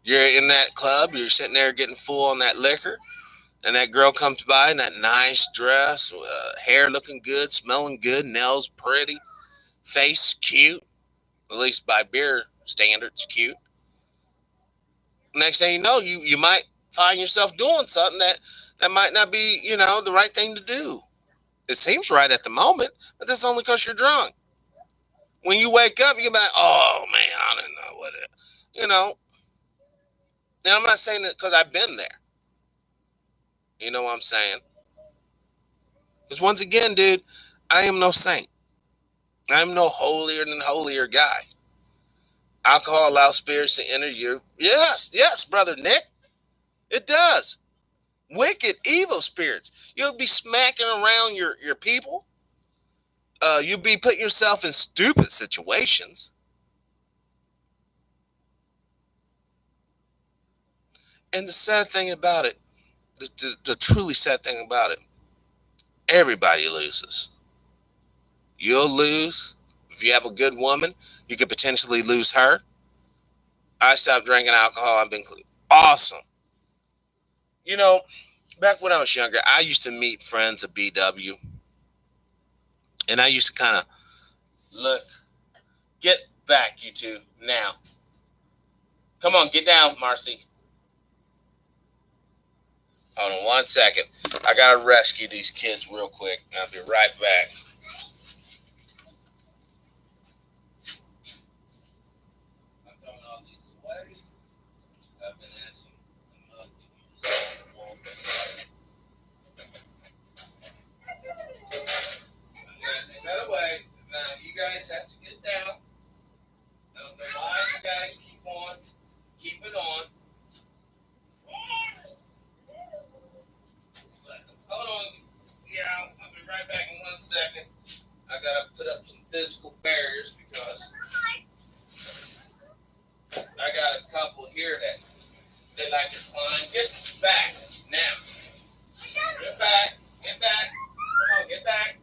You're in that club, you're sitting there getting full on that liquor. And that girl comes by in that nice dress, hair looking good, smelling good, nails pretty, face cute, at least by beer standards, cute. Next thing you know, you might find yourself doing something that might not be, the right thing to do. It seems right at the moment, but that's only because you're drunk. When you wake up, you're like, oh man, I don't know what it is. You know, and I'm not saying it because I've been there. You know what I'm saying? Because once again, dude, I am no saint. I'm no holier than holier guy. Alcohol allows spirits to enter you. Yes, yes, brother Nick. It does. Wicked, evil spirits. You'll be smacking around your people. You'll be putting yourself in stupid situations. And the sad thing about it, the truly sad thing about it, everybody loses. You'll lose. If you have a good woman, you could potentially lose her. I stopped drinking alcohol. I've been awesome. You know, back when I was younger, I used to meet friends at BW, and I used to kind of look, get back, you two, now. Come on, get down, Marcy. Hold on 1 second. I gotta rescue these kids real quick. I'll be right back. I'm throwing all these away. I've been asking them to use the wall. I'm gonna take that away. Now you guys have to get down. I don't know why you guys keep it on. Hold on. Yeah, I'll be right back in 1 second. I gotta put up some physical barriers because I got a couple here that they like to climb. Get back now. Get back. Get back. Come on, get back.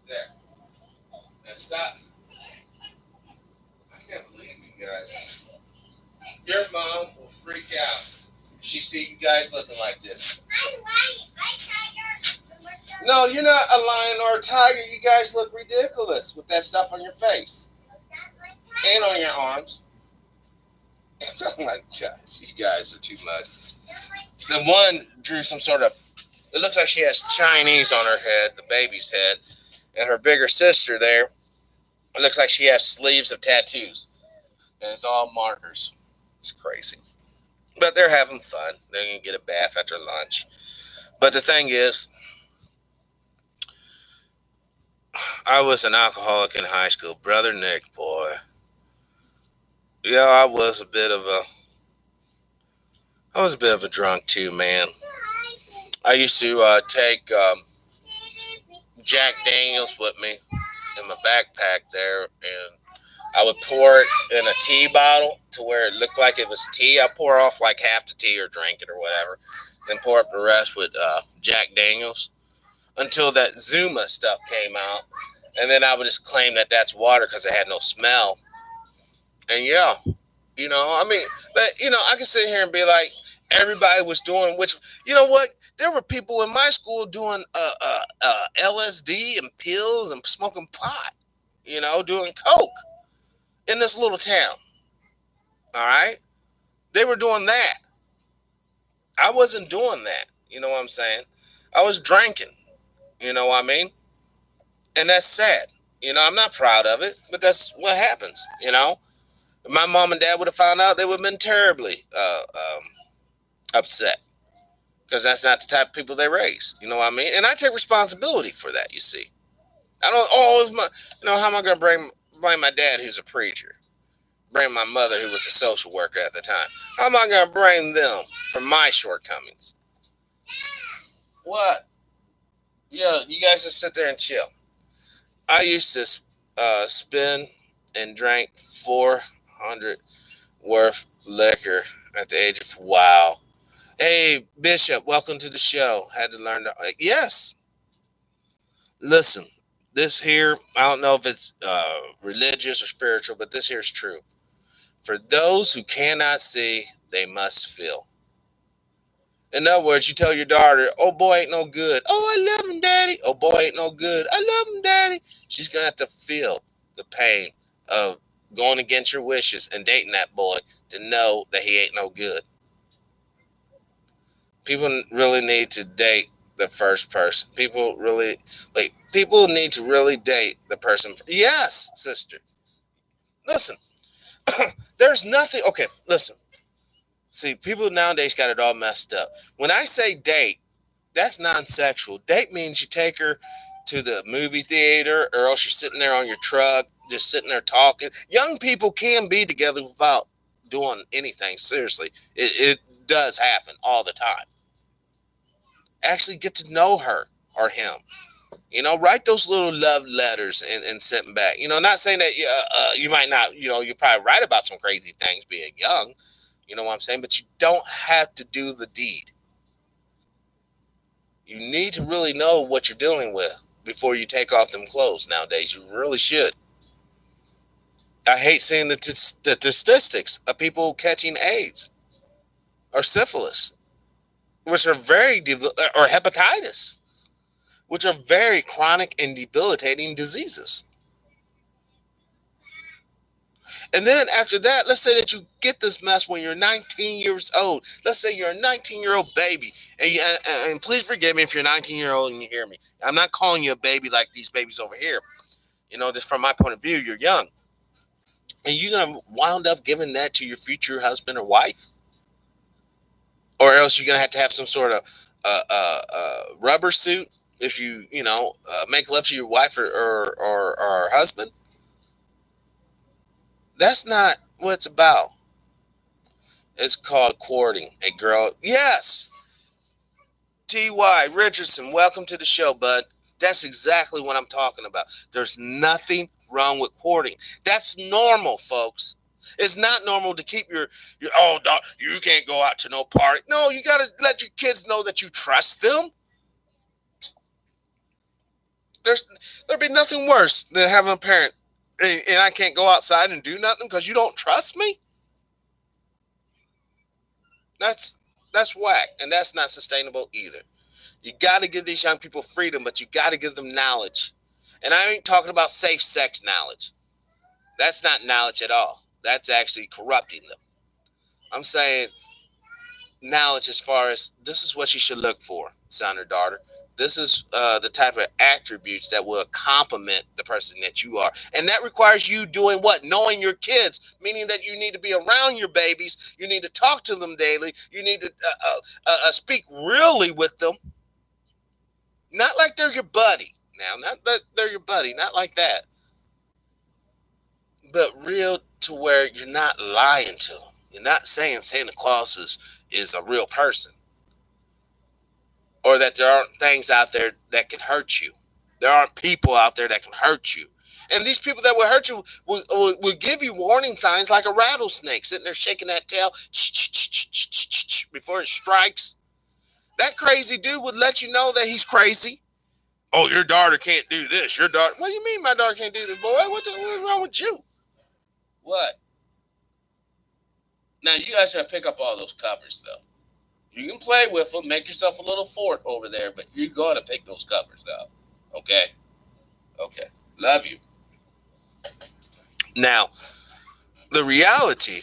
There. Now stop. I can't believe you guys. Your mom will freak out if she see you guys looking like this. No, you're not a lion or a tiger. You guys look ridiculous with that stuff on your face and on your arms. Oh my gosh, you guys are too much. The one drew some sort of, it looks like she has Chinese on her head, the baby's head, and her bigger sister there, it looks like she has sleeves of tattoos. And it's all markers. It's crazy. But they're having fun. They're going to get a bath after lunch. But the thing is, I was an alcoholic in high school. Brother Nick, boy. Yeah, I was a bit of a drunk too, man. I used to take Jack Daniels with me in my backpack there, and I would pour it in a tea bottle to where it looked like it was tea. I pour off like half the tea or drink it or whatever, then pour up the rest with Jack Daniels until that Zuma stuff came out, and then I would just claim that that's water because it had no smell. And yeah, you know, I mean, but you know, I can sit here and be like, everybody was doing, which, you know what? There were people in my school doing LSD and pills and smoking pot, you know, doing coke in this little town. All right? They were doing that. I wasn't doing that. You know what I'm saying? I was drinking. You know what I mean? And that's sad. You know, I'm not proud of it, but that's what happens, you know? If my mom and dad would have found out, they would have been terribly upset. Because that's not the type of people they raise. You know what I mean? And I take responsibility for that, you see. I don't always, you know, how am I going to blame my dad who's a preacher? Blame my mother who was a social worker at the time. How am I going to blame them for my shortcomings? What? Yeah, you guys just sit there and chill. I used to spend and drank 400 worth liquor at the age of, wow. Hey, Bishop, welcome to the show. Had to learn to, yes. Listen, this here, I don't know if it's religious or spiritual, but this here is true. For those who cannot see, they must feel. In other words, you tell your daughter, oh boy ain't no good. Oh, I love him, daddy. Oh boy ain't no good. I love him, daddy. She's going to have to feel the pain of going against your wishes and dating that boy to know that he ain't no good. People really need to date the first person. People really, like, People need to really date the person. Yes, sister. Listen, there's nothing. Okay, listen. See, people nowadays got it all messed up. When I say date, that's non-sexual. Date means you take her to the movie theater, or else you're sitting there on your truck, just sitting there talking. Young people can be together without doing anything. Seriously, it does happen all the time. Actually get to know her or him. Write those little love letters and send them back. Not saying that you might not, you're probably right about some crazy things being young. You know what I'm saying? But you don't have to do the deed. You need to really know what you're dealing with before you take off them clothes nowadays. You really should. I hate seeing the statistics of people catching AIDS or syphilis, which are or hepatitis, which are very chronic and debilitating diseases. And then after that, let's say that you get this mess when you're 19 years old. Let's say you're a 19-year-old baby. And please forgive me if you're 19-year-old and you hear me. I'm not calling you a baby like these babies over here. Just from my point of view, you're young. And you're going to wind up giving that to your future husband or wife? Or else you're going to have some sort of rubber suit if you make love to your wife or husband? That's not what it's about. It's called courting a girl. Yes! T.Y. Richardson, welcome to the show, bud. That's exactly what I'm talking about. There's nothing wrong with courting. That's normal, folks. It's not normal to keep your dog, you can't go out to no party. No, you got to let your kids know that you trust them. There'd be nothing worse than having a parent and I can't go outside and do nothing because you don't trust me. That's whack, and that's not sustainable either. You got to give these young people freedom, but you got to give them knowledge. And I ain't talking about safe sex knowledge. That's not knowledge at all. That's actually corrupting them. I'm saying knowledge as far as this is what you should look for, son or daughter. This is the type of attributes that will complement the person that you are. And that requires you doing what? Knowing your kids, meaning that you need to be around your babies. You need to talk to them daily. You need to speak really with them. Not like they're your buddy. Now, not that they're your buddy. Not like that. But real to where you're not lying to them. You're not saying Santa Claus is a real person. Or that there aren't things out there that can hurt you. There aren't people out there that can hurt you. And these people that will hurt you will give you warning signs like a rattlesnake sitting there shaking that tail before it strikes. That crazy dude would let you know that he's crazy. Oh, your daughter can't do this. Your daughter. What do you mean my daughter can't do this, boy? What's wrong with you? What? Now, you guys gotta pick up all those covers, though. You can play with them, make yourself a little fort over there, but you're going to pick those covers up. Okay? Okay. Love you. Now, the reality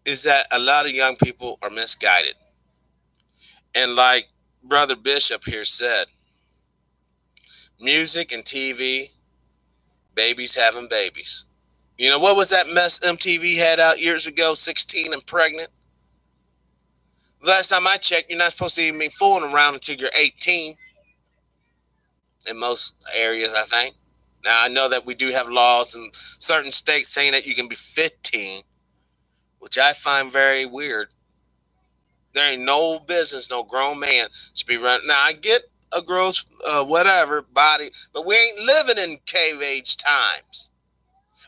is that a lot of young people are misguided. And like Brother Bishop here said, music and TV, babies having babies. You know, what was that mess MTV had out years ago, 16 and pregnant? Last time I checked, you're not supposed to even be fooling around until you're 18. In most areas, I think. Now, I know that we do have laws in certain states saying that you can be 15, which I find very weird. There ain't no business, no grown man should be running. Now, I get a girl's whatever body, but we ain't living in cave age times.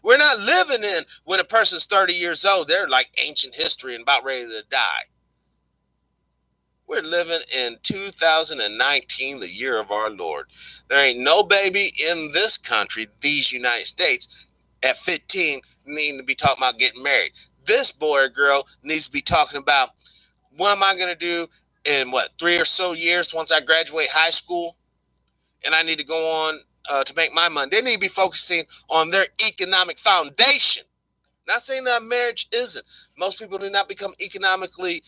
We're not living in when a person's 30 years old, they're like ancient history and about ready to die. We're living in 2019, the year of our Lord. There ain't no baby in this country, these United States, at 15 needing to be talking about getting married. This boy or girl needs to be talking about, what am I going to do in 3 or so years once I graduate high school? And I need to go on to make my money. They need to be focusing on their economic foundation, Not saying that marriage isn't. Most people do not become economically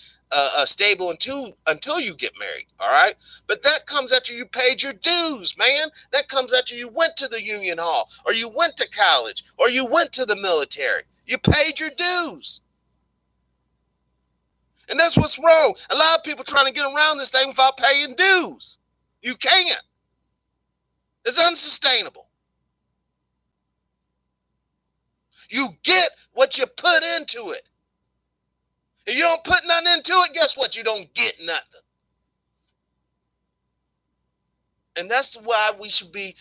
stable until you get married, all right? But that comes after you paid your dues, man. That comes after you went to the union hall, or you went to college, or you went to the military. You paid your dues. And that's what's wrong. A lot of people trying to get around this thing without paying dues. You can't. It's unsustainable. You get what you put into it. If you don't put nothing into it, guess what? You don't get nothing. And that's why we should be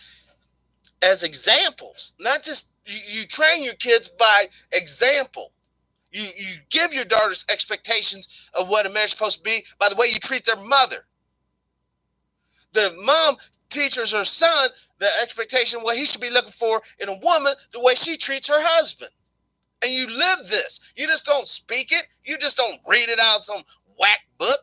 as examples. Not just, you train your kids by example. You give your daughters expectations of what a marriage is supposed to be by the way you treat their mother. The mom teaches her son the expectation of what he should be looking for in a woman, the way she treats her husband. And you live this. You just don't speak it. You just don't read it out of some whack book.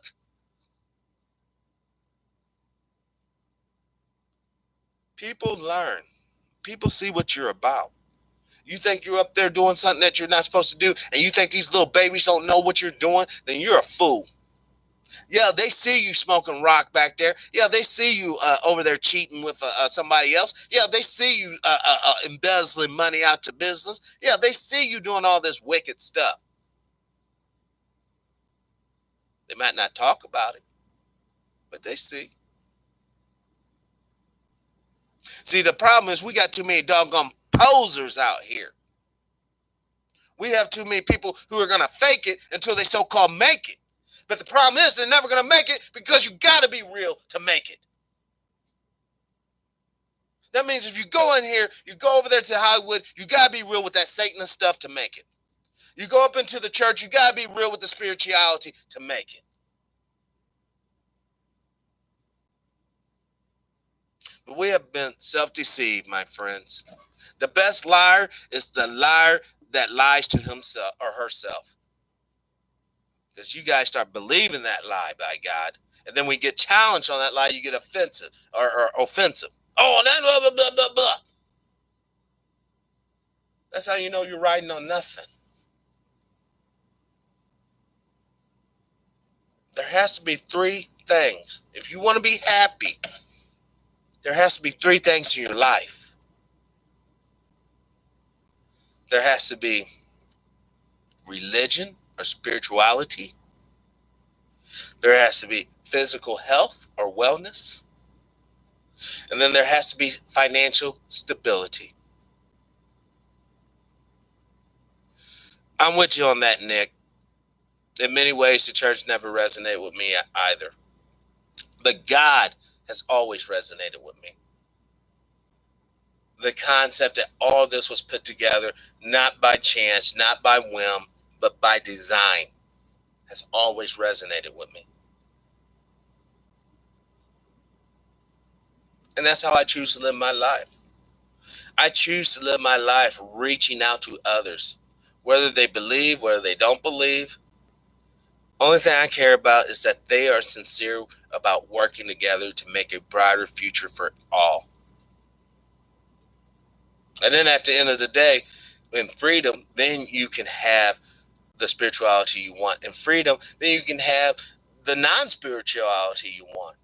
People learn. People see what you're about. You think you're up there doing something that you're not supposed to do, and you think these little babies don't know what you're doing, then you're a fool. Yeah, they see you smoking rock back there. Yeah, they see you over there cheating with somebody else. Yeah, they see you embezzling money out to business. Yeah, they see you doing all this wicked stuff. They might not talk about it, but they see. See, the problem is we got too many doggone posers out here. We have too many people who are going to fake it until they so-called make it. But the problem is they're never going to make it because you got to be real to make it. That means if you go in here, you go over there to Hollywood, you got to be real with that Satanist stuff to make it. You go up into the church, you got to be real with the spirituality to make it. But we have been self-deceived, my friends. The best liar is the liar that lies to himself or herself. Because you guys start believing that lie, by God. And then we get challenged on that lie, you get offensive or offensive. Oh, that blah, blah, blah, blah, blah. That's how you know you're riding on nothing. There has to be three things. If you want to be happy, there has to be three things in your life. There has to be religion or spirituality. There has to be physical health or wellness. And then there has to be financial stability. I'm with you on that, Nick. In many ways, the church never resonated with me either. But God has always resonated with me. The concept that all this was put together, not by chance, not by whim, but by design, has always resonated with me. And that's how I choose to live my life. I choose to live my life reaching out to others, whether they believe, whether they don't believe. Only thing I care about is that they are sincere about working together to make a brighter future for all. And then at the end of the day, in freedom, then you can have the spirituality you want. In freedom, then you can have the non-spirituality you want.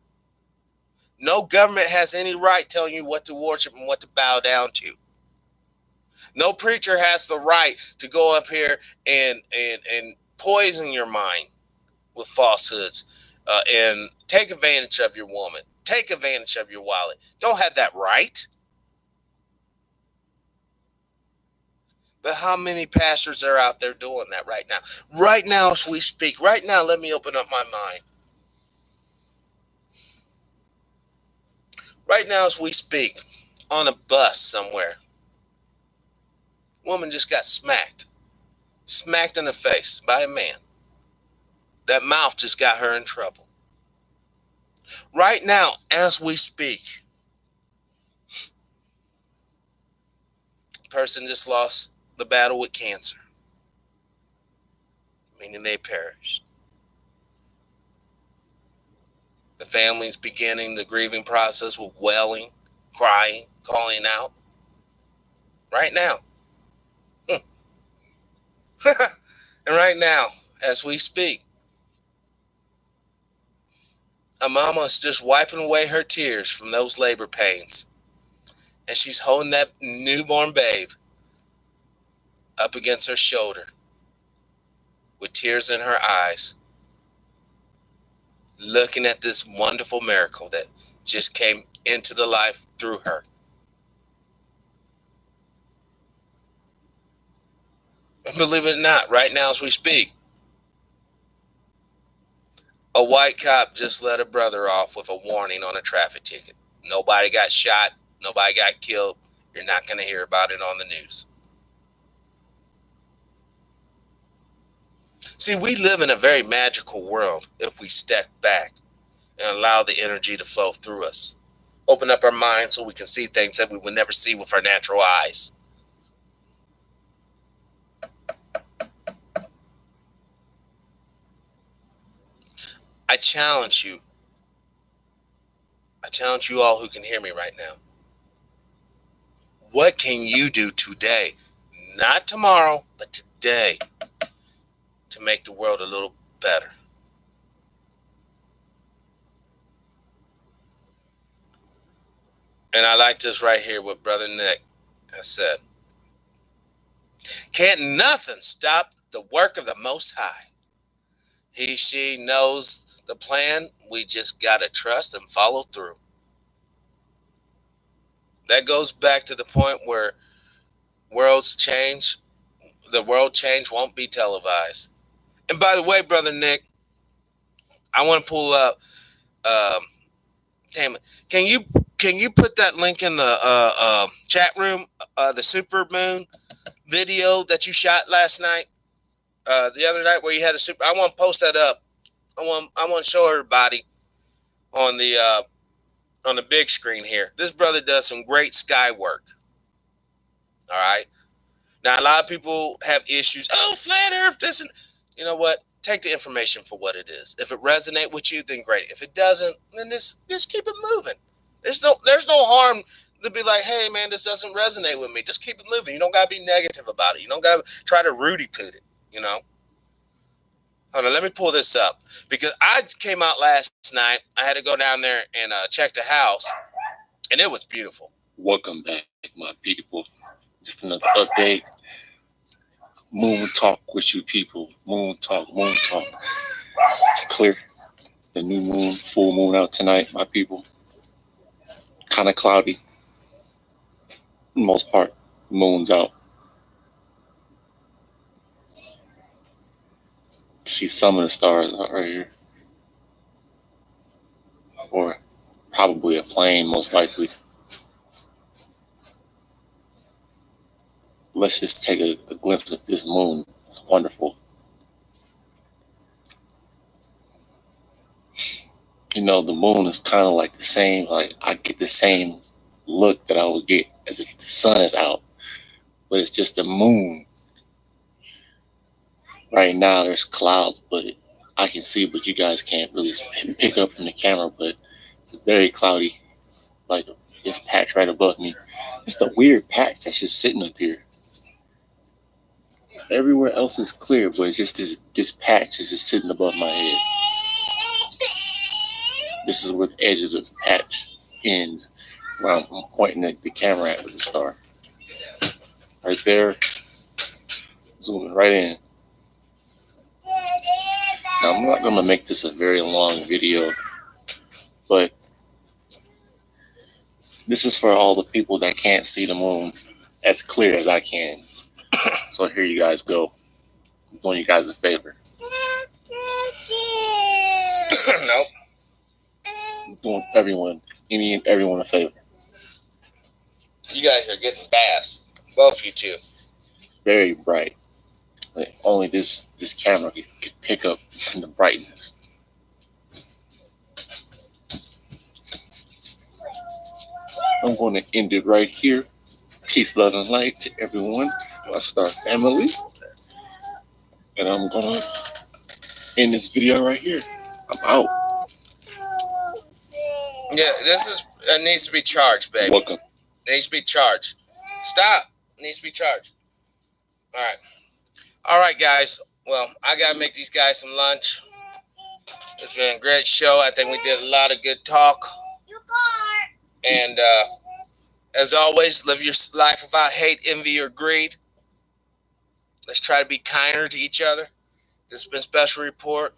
No government has any right telling you what to worship and what to bow down to. No preacher has the right to go up here and poison your mind with falsehoods and take advantage of your woman, take advantage of your wallet. Don't have that right. But how many pastors are out there doing that right now? Right now as we speak, right now, let me open up my mind. Right now as we speak, on a bus somewhere, woman just got smacked in the face by a man. That mouth just got her in trouble. Right now, as we speak, a person just lost the battle with cancer, meaning they perished. The family's beginning the grieving process with wailing, crying, calling out. Right now. And right now, as we speak, a mama is just wiping away her tears from those labor pains. And she's holding that newborn babe up against her shoulder with tears in her eyes, looking at this wonderful miracle that just came into the life through her. And believe it or not, right now as we speak, a white cop just let a brother off with a warning on a traffic ticket. Nobody got shot. Nobody got killed. You're not going to hear about it on the news. See, we live in a very magical world if we step back and allow the energy to flow through us. Open up our minds so we can see things that we would never see with our natural eyes. I challenge you all who can hear me right now. What can you do today, not tomorrow, but today, to make the world a little better? And I like this right here, what Brother Nick has said. Can't nothing stop the work of the Most High. He, she knows the plan. We just got to trust and follow through. That goes back to the point where worlds change. The world change won't be televised. And by the way, Brother Nick, I want to pull up. Damn it! Can you put that link in the chat room? The super moon video that you shot last night, the other night, where you had a super. I want to post that up. I want to show everybody on the big screen here. This brother does some great sky work. All right. Now, a lot of people have issues. Oh, flat Earth, this and you know what? Take the information for what it is. If it resonates with you, then great. If it doesn't, then just keep it moving. There's no harm to be like, hey man, this doesn't resonate with me. Just keep it moving. You don't gotta be negative about it. You don't gotta try to Rudy put it. You know. Hold on, let me pull this up because I came out last night. I had to go down there and check the house, and it was beautiful. Welcome back, my people. Just another update. Moon talk with you people. Moon talk, moon talk. It's clear. The new moon, full moon out tonight, my people. Kind of cloudy. For the most part, moon's out. See some of the stars out right here. Or probably a plane, most likely. Let's just take a glimpse of this moon. It's wonderful. You know, the moon is kind of like the same, like I get the same look that I would get as if the sun is out, but it's just the moon. Right now there's clouds, but I can see, but you guys can't really pick up from the camera, but it's very cloudy, like this patch right above me. It's a weird patch that's just sitting up here. Everywhere else is clear, but it's just this patch is just sitting above my head. This is where the edge of the patch ends, where I'm pointing the camera at with the star. Right there, zooming right in. Now, I'm not going to make this a very long video, but this is for all the people that can't see the moon as clear as I can. So here you guys go. I'm doing you guys a favor. Nope. I'm doing any and everyone a favor. You guys are getting bass. Both of you two. Very bright. Like only this camera can pick up the brightness. I'm going to end it right here. Peace, love, and light to everyone. My Star family. And I'm going to end this video right here. I'm out. Yeah, it needs to be charged, baby. Welcome. It needs to be charged. Stop. It needs to be charged. All right. All right, guys. Well, I got to make these guys some lunch. It's been a great show. I think we did a lot of good talk. And as always, live your life without hate, envy, or greed. Let's try to be kinder to each other. This has been Special Report,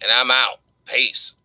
and I'm out. Peace.